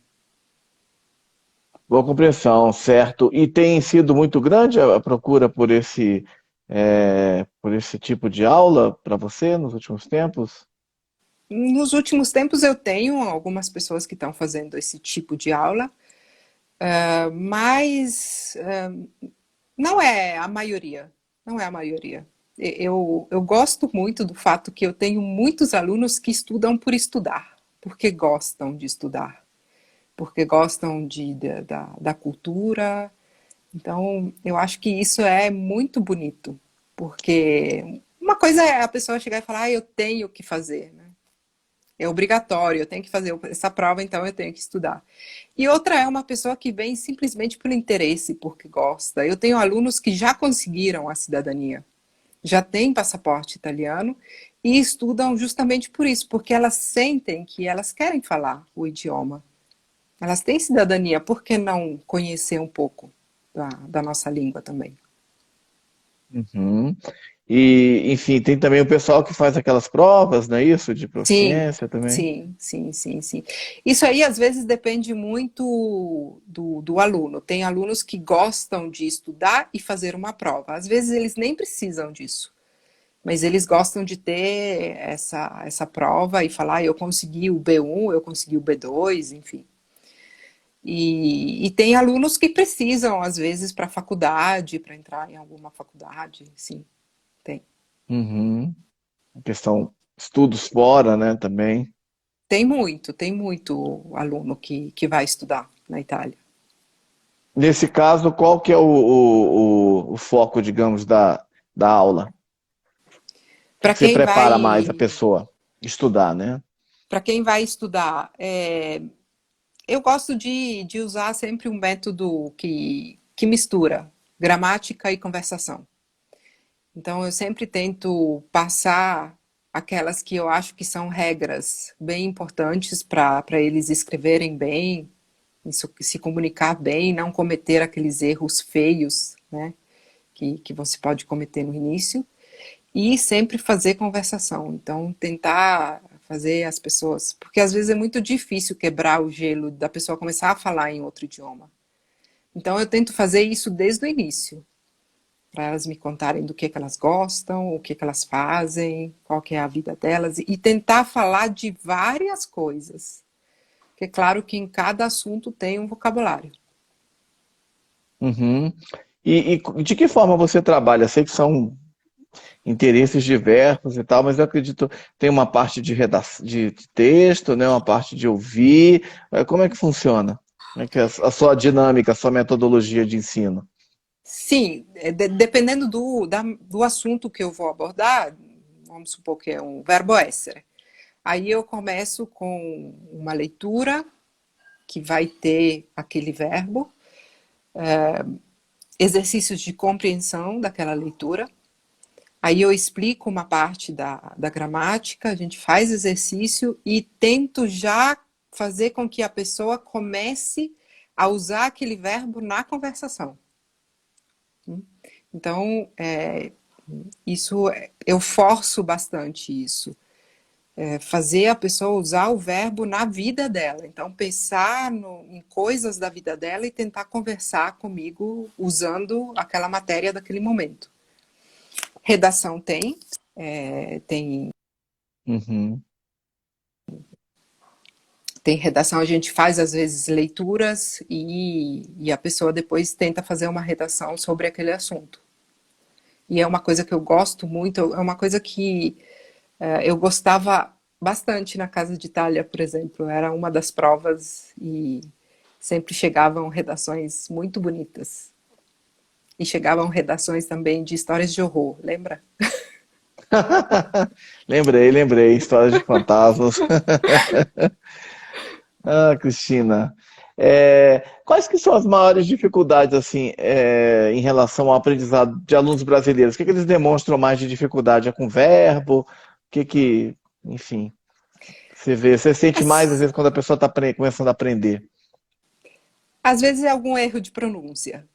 Boa compreensão, certo. E tem sido muito grande a procura por esse tipo de aula para você nos últimos tempos? Nos últimos tempos eu tenho algumas pessoas que estão fazendo esse tipo de aula, mas não é a maioria. Não é a maioria. Eu gosto muito do fato que eu tenho muitos alunos que estudam por estudar, porque gostam de estudar, porque gostam da cultura. Então, eu acho que isso é muito bonito, porque uma coisa é a pessoa chegar e falar, eu tenho que fazer, né? É obrigatório, eu tenho que fazer essa prova, então eu tenho que estudar. E outra é uma pessoa que vem simplesmente por interesse, porque gosta. Eu tenho alunos que já conseguiram a cidadania, já têm passaporte italiano e estudam justamente por isso, porque elas sentem que elas querem falar o idioma. Elas têm cidadania, por que não conhecer um pouco da nossa língua também? Uhum. E, enfim, tem também o pessoal que faz aquelas provas, não é isso? De Sim, proficiência também. sim, sim, sim, sim. Isso aí às vezes depende muito do aluno. Tem alunos que gostam de estudar e fazer uma prova. Às vezes eles nem precisam disso, mas eles gostam de ter essa prova e falar, eu consegui o B1, eu consegui o B2, enfim. E tem alunos que precisam, às vezes, para faculdade, para entrar em alguma faculdade, sim, tem. Uhum. A questão estudos fora, né, também. Tem muito aluno que vai estudar na Itália. Nesse caso, qual que é o foco, digamos, da aula? O que Para que você quem prepara mais a vai pessoa? Estudar, né? para quem vai estudar, eu gosto de usar sempre um método que mistura gramática e conversação. Então, eu sempre tento passar aquelas que eu acho que são regras bem importantes para eles escreverem bem, se comunicar bem, não cometer aqueles erros feios, né, que você pode cometer no início, e sempre fazer conversação. Então, tentar fazer as pessoas, porque às vezes é muito difícil quebrar o gelo da pessoa começar a falar em outro idioma. Então eu tento fazer isso desde o início, para elas me contarem do que elas gostam, o que elas fazem, qual que é a vida delas, e tentar falar de várias coisas. Porque é claro que em cada assunto tem um vocabulário. Uhum. E de que forma você trabalha? Sei que são interesses diversos e tal, mas eu acredito tem uma parte de texto, né, uma parte de ouvir. Como é que funciona? Como é que é a sua dinâmica, a sua metodologia de ensino? Sim, dependendo do assunto que eu vou abordar, vamos supor que é um verbo essere. Aí eu começo com uma leitura que vai ter aquele verbo, exercícios de compreensão daquela leitura. Aí eu explico uma parte da gramática, a gente faz exercício e tento já fazer com que a pessoa comece a usar aquele verbo na conversação. Então, isso eu forço bastante isso. Fazer a pessoa usar o verbo na vida dela. Então, pensar em coisas da vida dela e tentar conversar comigo usando aquela matéria daquele momento. Redação tem Uhum. tem redação, a gente faz às vezes leituras e a pessoa depois tenta fazer uma redação sobre aquele assunto. E é uma coisa que eu gosto muito, é uma coisa que eu gostava bastante na Casa de Itália, por exemplo. Era uma das provas e sempre chegavam redações muito bonitas. E chegavam redações também de histórias de horror, lembra? Lembrei, histórias de fantasmas. Ah, Cristina, quais que são as maiores dificuldades assim em relação ao aprendizado de alunos brasileiros? O que que eles demonstram mais de dificuldade? É com verbo? O enfim, você sente mais às vezes quando a pessoa está começando a aprender? Às vezes é algum erro de pronúncia,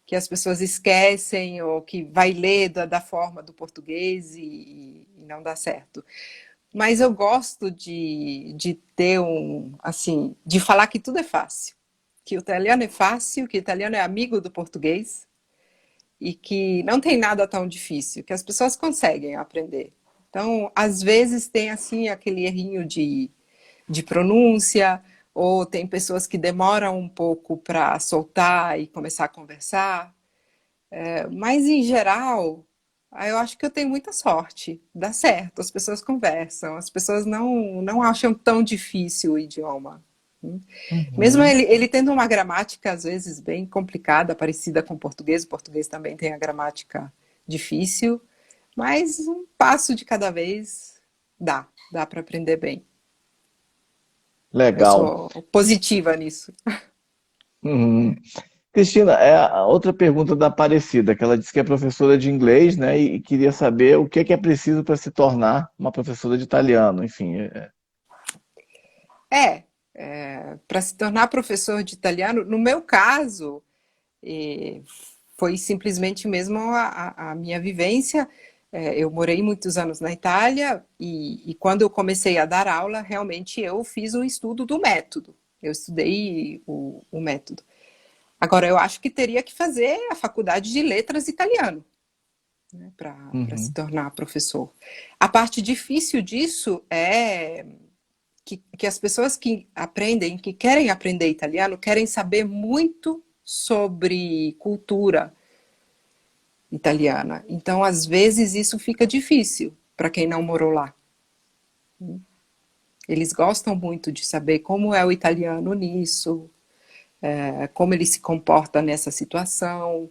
que as pessoas esquecem ou que vai ler da forma do português e não dá certo. Mas eu gosto de ter assim, de falar que tudo é fácil. Que o italiano é fácil, que o italiano é amigo do português e que não tem nada tão difícil, que as pessoas conseguem aprender. Então, às vezes tem assim aquele errinho de pronúncia, ou tem pessoas que demoram um pouco para soltar e começar a conversar. Mas, em geral, eu acho que eu tenho muita sorte. Dá certo, as pessoas conversam, as pessoas não acham tão difícil o idioma. Mesmo Uhum. ele tendo uma gramática, às vezes, bem complicada, parecida com o português também tem a gramática difícil, mas um passo de cada vez dá para aprender bem. Eu Legal. sou positiva nisso. Uhum. Cristina, a outra pergunta da Aparecida, que ela disse que é professora de inglês, né, e queria saber o que é preciso para se tornar uma professora de italiano, enfim. Para se tornar professor de italiano, no meu caso, eh, foi simplesmente mesmo a minha vivência. Eu morei muitos anos na Itália e quando eu comecei a dar aula, realmente eu fiz um estudo do método. Eu estudei o método. Agora, eu acho que teria que fazer a faculdade de letras italiano, né, para se Uhum. tornar professor. A parte difícil disso é que as pessoas que aprendem, que querem aprender italiano, querem saber muito sobre cultura italiana. Então, às vezes, isso fica difícil para quem não morou lá. Eles gostam muito de saber como é o italiano nisso, como ele se comporta nessa situação.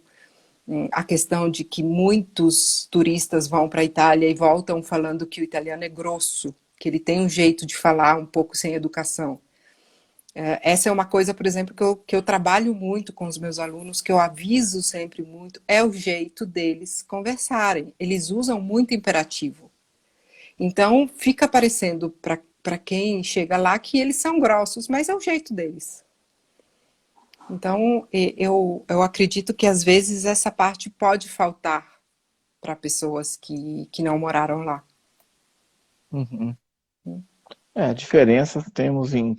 A questão de que muitos turistas vão para a Itália e voltam falando que o italiano é grosso, que ele tem um jeito de falar um pouco sem educação. Essa é uma coisa, por exemplo, que eu trabalho muito com os meus alunos, que eu aviso sempre muito, é o jeito deles conversarem. Eles usam muito imperativo. Então, fica parecendo para quem chega lá que eles são grossos, mas é o jeito deles. Então, eu acredito que às vezes essa parte pode faltar para pessoas que não moraram lá. Uhum. Diferenças temos em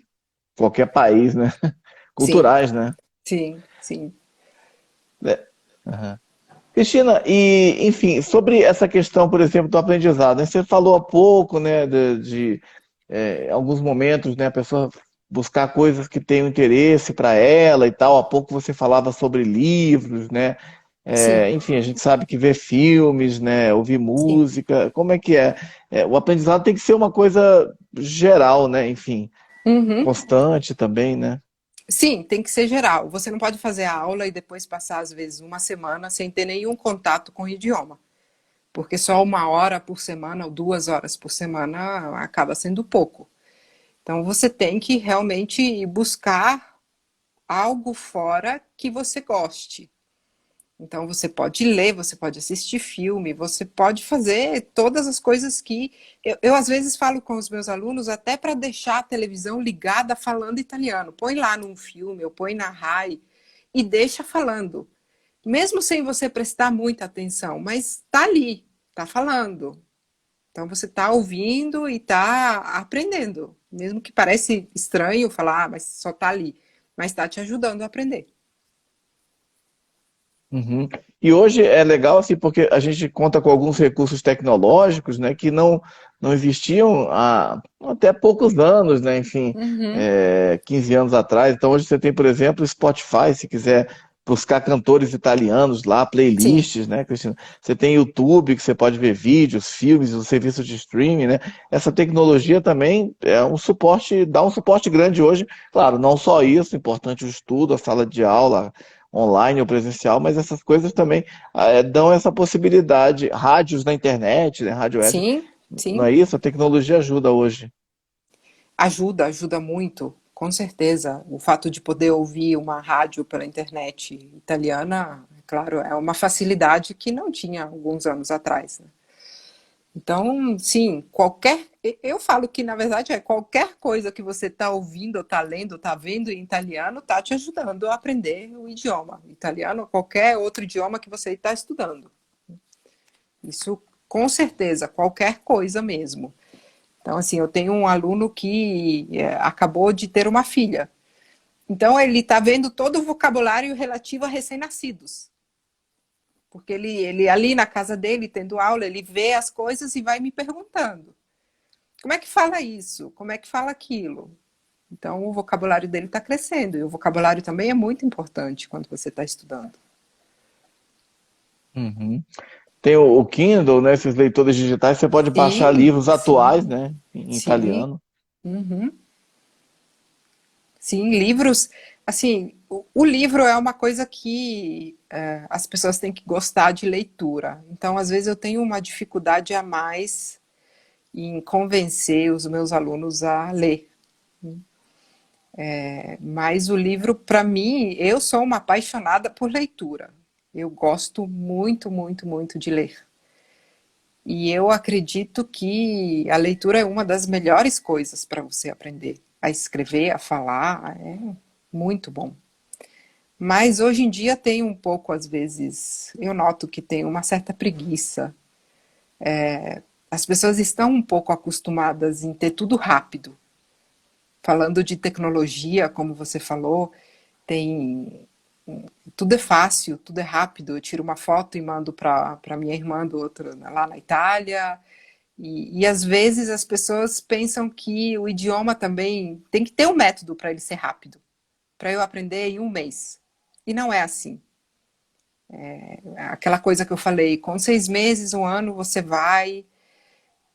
qualquer país, né? Sim, Culturais, né? sim, sim. É. Aham. Cristina, e enfim, sobre essa questão, por exemplo, do aprendizado, né? Você falou há pouco, né, alguns momentos, né, a pessoa buscar coisas que tenham interesse para ela e tal. Há pouco você falava sobre livros, né? Sim, Enfim, a gente sabe que ver filmes, né, ouvir sim. música, como é que é? O aprendizado tem que ser uma coisa geral, né? Enfim, Uhum. constante também, né? Sim, tem que ser geral. Você não pode fazer a aula e depois passar, às vezes, uma semana sem ter nenhum contato com o idioma. Porque só 1 hora por semana ou 2 horas por semana acaba sendo pouco. Então você tem que realmente buscar algo fora que você goste. Então você pode ler, você pode assistir filme, você pode fazer todas as coisas que. Eu às vezes falo com os meus alunos até para deixar a televisão ligada falando italiano. Põe lá num filme, ou põe na RAI e deixa falando. Mesmo sem você prestar muita atenção, mas tá ali, tá falando. Então você tá ouvindo e tá aprendendo. Mesmo que parece estranho falar, mas só tá ali. Mas está te ajudando a aprender. Uhum. E hoje é legal assim porque a gente conta com alguns recursos tecnológicos, né, que não existiam há até poucos anos, né, enfim, Uhum. 15 anos atrás. Então hoje você tem, por exemplo, o Spotify, se quiser buscar cantores italianos lá, Sim, playlists, né, Cristina? Você tem YouTube, que você pode ver vídeos, filmes, os serviços de streaming, né? Essa tecnologia também é um suporte, dá um suporte grande hoje. Claro, não só isso, importante o estudo, a sala de aula online ou presencial, mas essas coisas também dão essa possibilidade. Rádios na internet, né? Rádio web, sim, não sim. é isso? A tecnologia ajuda hoje. Ajuda, ajuda muito, com certeza. O fato de poder ouvir uma rádio pela internet italiana, é claro, é uma facilidade que não tinha alguns anos atrás, né? Então, sim, qualquer. Eu falo que, na verdade, é qualquer coisa que você está ouvindo, está lendo, está vendo em italiano, está te ajudando a aprender o idioma italiano ou qualquer outro idioma que você está estudando. Isso, com certeza, qualquer coisa mesmo. Então, assim, eu tenho um aluno que acabou de ter uma filha. Então, ele está vendo todo o vocabulário relativo a recém-nascidos. Porque ele ali na casa dele, tendo aula, ele vê as coisas e vai me perguntando. Como é que fala isso? Como é que fala aquilo? Então, o vocabulário dele está crescendo. E o vocabulário também é muito importante quando você está estudando. Uhum. Tem o Kindle, né? Esses leitores digitais, você pode baixar Sim, livros atuais, sim, né? Em sim. italiano. Uhum. Sim, livros. Assim, o livro é uma coisa que as pessoas têm que gostar de leitura. Então, às vezes, eu tenho uma dificuldade a mais em convencer os meus alunos a ler. Mas o livro, para mim, eu sou uma apaixonada por leitura. Eu gosto muito, muito, muito de ler. E eu acredito que a leitura é uma das melhores coisas para você aprender a escrever, a falar. É muito bom. Mas hoje em dia tem um pouco, às vezes, eu noto que tem uma certa preguiça. As pessoas estão um pouco acostumadas em ter tudo rápido. Falando de tecnologia, como você falou, tem tudo é fácil, tudo é rápido. Eu tiro uma foto e mando para minha irmã do outro lá na Itália. E às vezes as pessoas pensam que o idioma também tem que ter um método para ele ser rápido, para eu aprender em um mês. E não é assim. Aquela coisa que eu falei, com 6 meses, 1 ano, você vai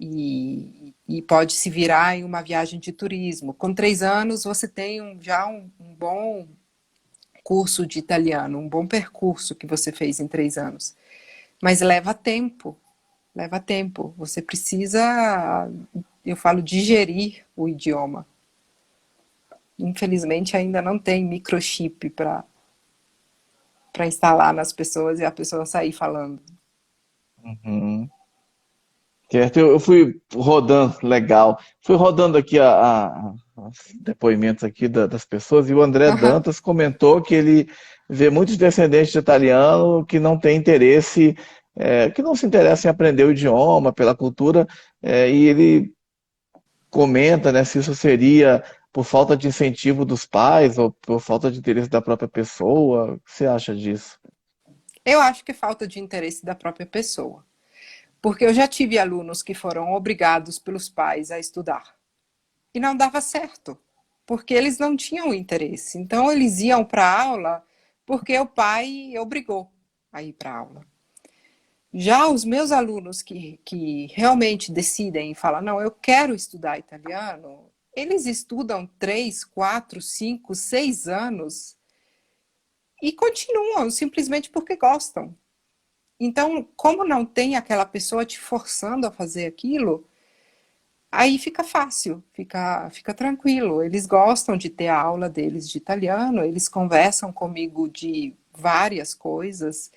e pode se virar em uma viagem de turismo. Com 3 anos, você tem já um bom curso de italiano, um bom percurso que você fez em 3 anos. Mas leva tempo, leva tempo. Você precisa, eu falo, digerir o idioma. Infelizmente, ainda não tem microchip para instalar nas pessoas e a pessoa sair falando. Uhum. Certo, eu fui rodando, legal. Fui rodando aqui os depoimentos aqui das pessoas e o André Uhum. Dantas comentou que ele vê muitos descendentes de italiano que não têm interesse, que não se interessam em aprender o idioma, pela cultura, e ele comenta, né, se isso seria por falta de incentivo dos pais ou por falta de interesse da própria pessoa. O que você acha disso? Eu acho que é falta de interesse da própria pessoa. Porque eu já tive alunos que foram obrigados pelos pais a estudar. E não dava certo, porque eles não tinham interesse. Então, eles iam para a aula porque o pai obrigou a ir para a aula. Já os meus alunos que realmente decidem e falam, não, eu quero estudar italiano, eles estudam 3, 4, 5, 6 anos e continuam simplesmente porque gostam. Então, como não tem aquela pessoa te forçando a fazer aquilo, aí fica fácil, fica tranquilo. Eles gostam de ter a aula deles de italiano, eles conversam comigo de várias coisas.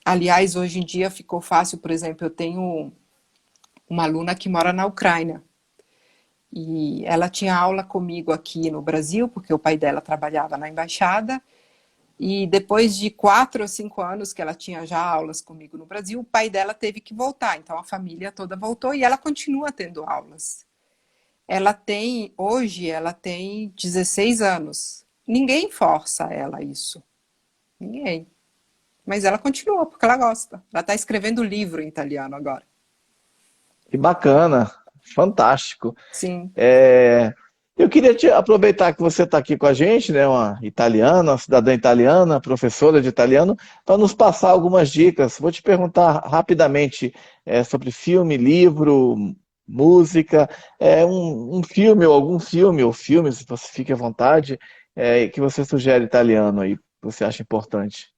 Aliás, hoje em dia ficou fácil, por exemplo, eu tenho uma aluna que mora na Ucrânia. E ela tinha aula comigo aqui no Brasil, porque o pai dela trabalhava na embaixada. E depois de 4 ou 5 anos que ela tinha já aulas comigo no Brasil, o pai dela teve que voltar. Então a família toda voltou e ela continua tendo aulas. Hoje ela tem 16 anos. Ninguém força ela a isso. Ninguém. Mas ela continua, porque ela gosta. Ela está escrevendo livro em italiano agora. Que bacana, fantástico. Sim. É, eu queria te aproveitar que você está aqui com a gente, né, uma italiana, uma cidadã italiana, professora de italiano, para nos passar algumas dicas. Vou te perguntar rapidamente sobre filme, livro, música, um filme ou algum filme ou filmes, se você fique à vontade, que você sugere italiano aí, que você acha importante.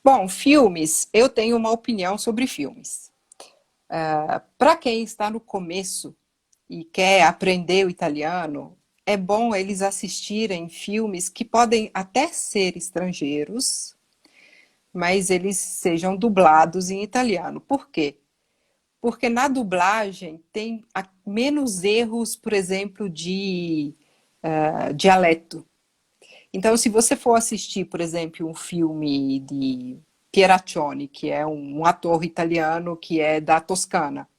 Bom, filmes, eu tenho uma opinião sobre filmes. Para quem está no começo e quer aprender o italiano, é bom eles assistirem filmes que podem até ser estrangeiros, mas eles sejam dublados em italiano. Por quê? Porque na dublagem tem menos erros, por exemplo, de dialeto. Então, se você for assistir, por exemplo, um filme de Pieraccioni, que é um ator italiano que é da Toscana,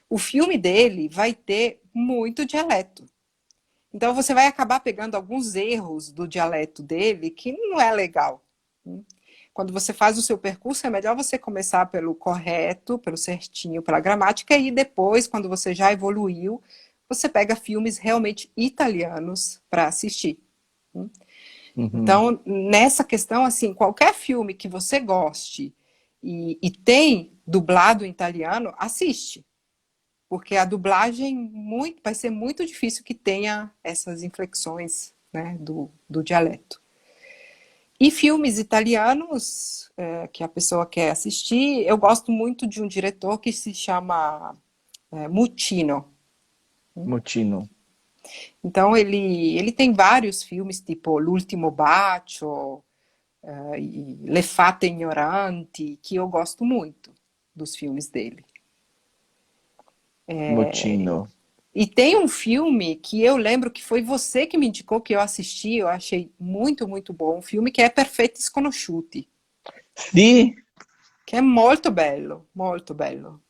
o filme dele vai ter muito dialeto. Então, você vai acabar pegando alguns erros do dialeto dele que não é legal. Quando você faz o seu percurso, é melhor você começar pelo correto, pelo certinho, pela gramática, e depois, quando você já evoluiu, você pega filmes realmente italianos para assistir. Uhum. Então, nessa questão, assim, qualquer filme que você goste e tem dublado em italiano, assiste. Porque a dublagem vai ser muito difícil que tenha essas inflexões, né, do dialeto. E filmes italianos que a pessoa quer assistir, eu gosto muito de um diretor que se chama Muccino. Mutino. Então ele tem vários filmes, tipo L'ultimo bacio, e Le fate ignoranti, que eu gosto muito dos filmes dele. Mutino. E tem um filme que eu lembro que foi você que me indicou, que eu assisti, eu achei muito, muito bom, um filme que é Perfetti Sconosciuti, Sim, que é molto bello, molto bello.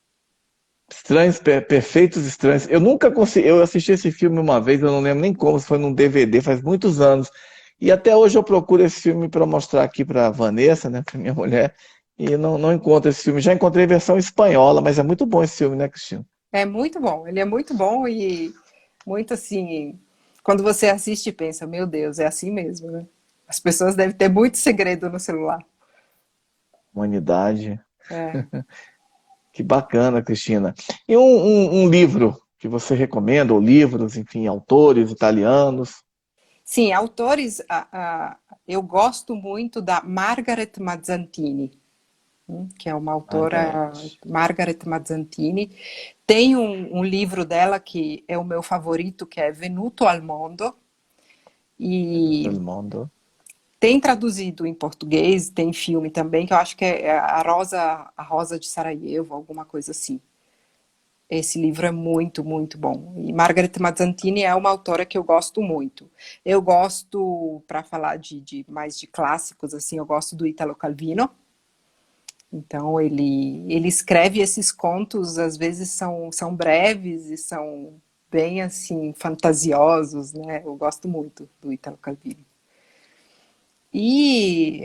Estranhos, Perfeitos Estranhos. Eu nunca consegui. Eu assisti esse filme uma vez, eu não lembro nem como, se foi num DVD, faz muitos anos. E até hoje eu procuro esse filme para mostrar aqui para Vanessa, né, para minha mulher, e não encontro esse filme. Já encontrei a versão espanhola, mas é muito bom esse filme, né, Cristina? É muito bom, ele é muito bom e muito assim, quando você assiste e pensa, meu Deus, é assim mesmo, né? As pessoas devem ter muito segredo no celular. Humanidade. É. Que bacana, Cristina. E um livro que você recomenda, ou livros, enfim, autores italianos? Sim, autores, eu gosto muito da Margaret Mazzantini, que é uma autora, Margaret Margaret Mazzantini. Tem um livro dela que é o meu favorito, que é Venuto al Mondo, e del Mondo. tem traduzido em português, tem filme também, que eu acho que é a Rosa de Sarajevo, alguma coisa assim. Esse livro é muito, muito bom. E Margaret Mazzantini é uma autora que eu gosto muito. Eu gosto, para falar mais de clássicos, assim, eu gosto do Italo Calvino. Então ele escreve esses contos, às vezes são breves e são bem assim fantasiosos, né? Eu gosto muito do Italo Calvino. E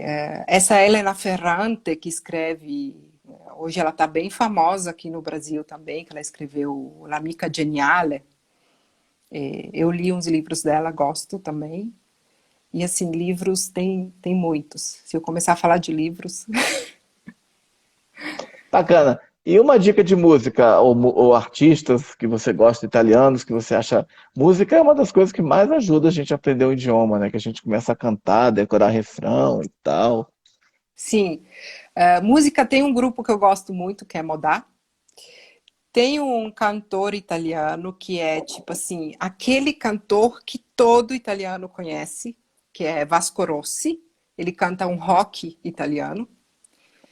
essa Elena Ferrante que escreve, hoje ela está bem famosa aqui no Brasil também, que ela escreveu L'Amica Geniale. Eu li uns livros dela, gosto também. E assim, livros tem muitos. Se eu começar a falar de livros. Bacana. E uma dica de música, ou artistas que você gosta, italianos, que você acha. Música é uma das coisas que mais ajuda a gente a aprender o idioma, né? Que a gente começa a cantar, decorar refrão e tal. Sim. Música tem um grupo que eu gosto muito, que é Modà. Tem um cantor italiano que é, tipo assim, aquele cantor que todo italiano conhece, que é Vasco Rossi. Ele canta um rock italiano.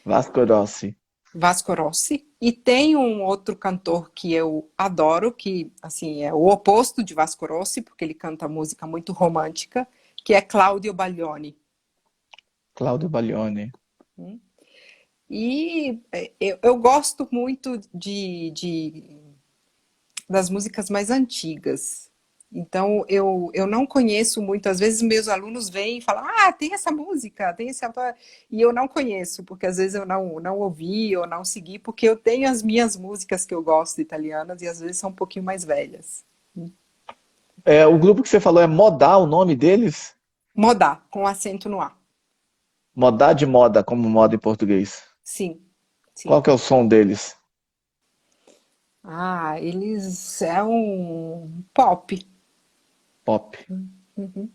Vasco Rossi. Vasco Rossi. E tem um outro cantor que eu adoro, que assim é o oposto de Vasco Rossi, porque ele canta música muito romântica, que é Claudio Baglioni. Claudio Baglioni. E eu gosto muito das músicas mais antigas. Então, eu não conheço muito. Às vezes, meus alunos vêm e falam: Ah, tem essa música, tem esse autor. E eu não conheço, porque às vezes eu não ouvi ou não segui, porque eu tenho as minhas músicas que eu gosto italianas e às vezes são um pouquinho mais velhas. O grupo que você falou é Modá, o nome deles? Modá, com acento no A. Modá de moda, como moda em português. Sim, Qual sim. que é o som deles? Eles é um pop. Pop. Uhum.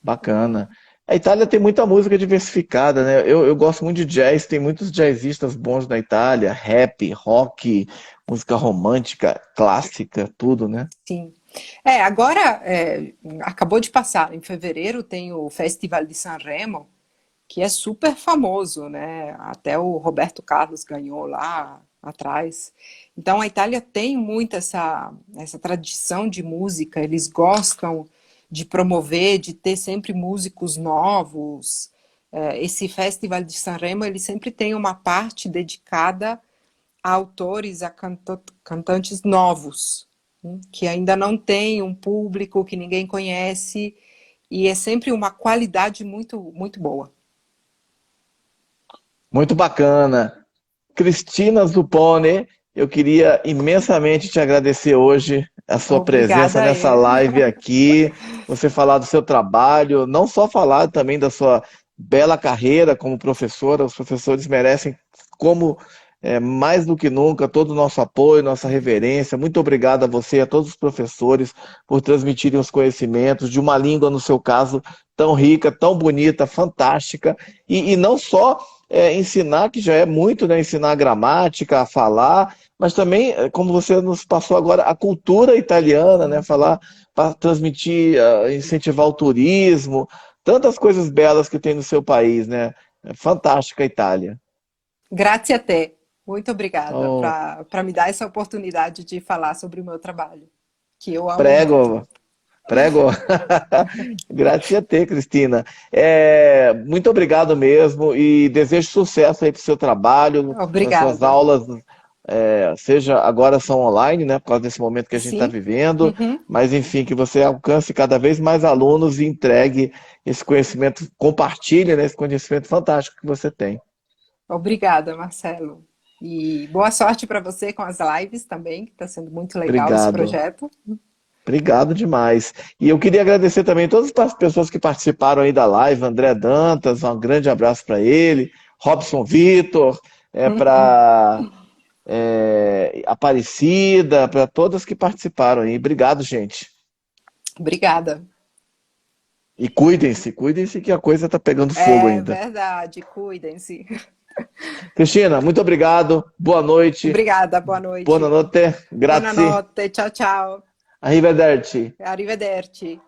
Bacana. A Itália tem muita música diversificada, né? Eu gosto muito de jazz, tem muitos jazzistas bons na Itália, rap, rock, música romântica, clássica, tudo, né? Sim. Agora acabou de passar, em fevereiro tem o Festival de Sanremo, que é super famoso, né? Até o Roberto Carlos ganhou lá atrás. Então a Itália tem muito essa tradição de música, eles gostam de promover, de ter sempre músicos novos. Esse Festival de Sanremo, ele sempre tem uma parte dedicada a autores, a cantantes novos, que ainda não tem um público, que ninguém conhece, e é sempre uma qualidade muito, muito boa. Muito bacana. Cristina Zupone, eu queria imensamente te agradecer hoje a sua presença Obrigada, nessa live aqui, você falar do seu trabalho, não só falar também da sua bela carreira como professora, os professores merecem, como mais do que nunca, todo o nosso apoio, nossa reverência. Muito obrigado a você e a todos os professores por transmitirem os conhecimentos de uma língua, no seu caso, tão rica, tão bonita, fantástica, e não só ensinar, que já é muito, né? Ensinar a gramática, a falar, mas também, como você nos passou agora, a cultura italiana, né? Falar para transmitir, incentivar o turismo, tantas coisas belas que tem no seu país, né? Fantástica a Itália. Grazie a te. Muito obrigada Oh, para me dar essa oportunidade de falar sobre o meu trabalho, que eu amo muito. prego, prego. Grazie a te, Cristina. Muito obrigado mesmo e desejo sucesso aí para o seu trabalho, nas suas Obrigada. aulas, seja agora são online, né, por causa desse momento que a gente está Sim. vivendo, Uhum. mas enfim, que você alcance cada vez mais alunos e entregue esse conhecimento, compartilhe, né, esse conhecimento fantástico que você tem. Obrigada, Marcelo. E boa sorte para você com as lives também, que está sendo muito legal esse Obrigado. projeto. Obrigado demais. E eu queria agradecer também todas as pessoas que participaram aí da live, André Dantas, um grande abraço para ele, Robson Vitor, para Aparecida, para todas que participaram aí. Obrigado, gente. Obrigada. E cuidem-se que a coisa está pegando fogo É ainda. verdade, cuidem-se. Cristina, muito obrigado. Boa noite. Obrigada, boa noite. Buonanotte. Grazie. Buonanotte, ciao ciao. Arrivederci. Arrivederci.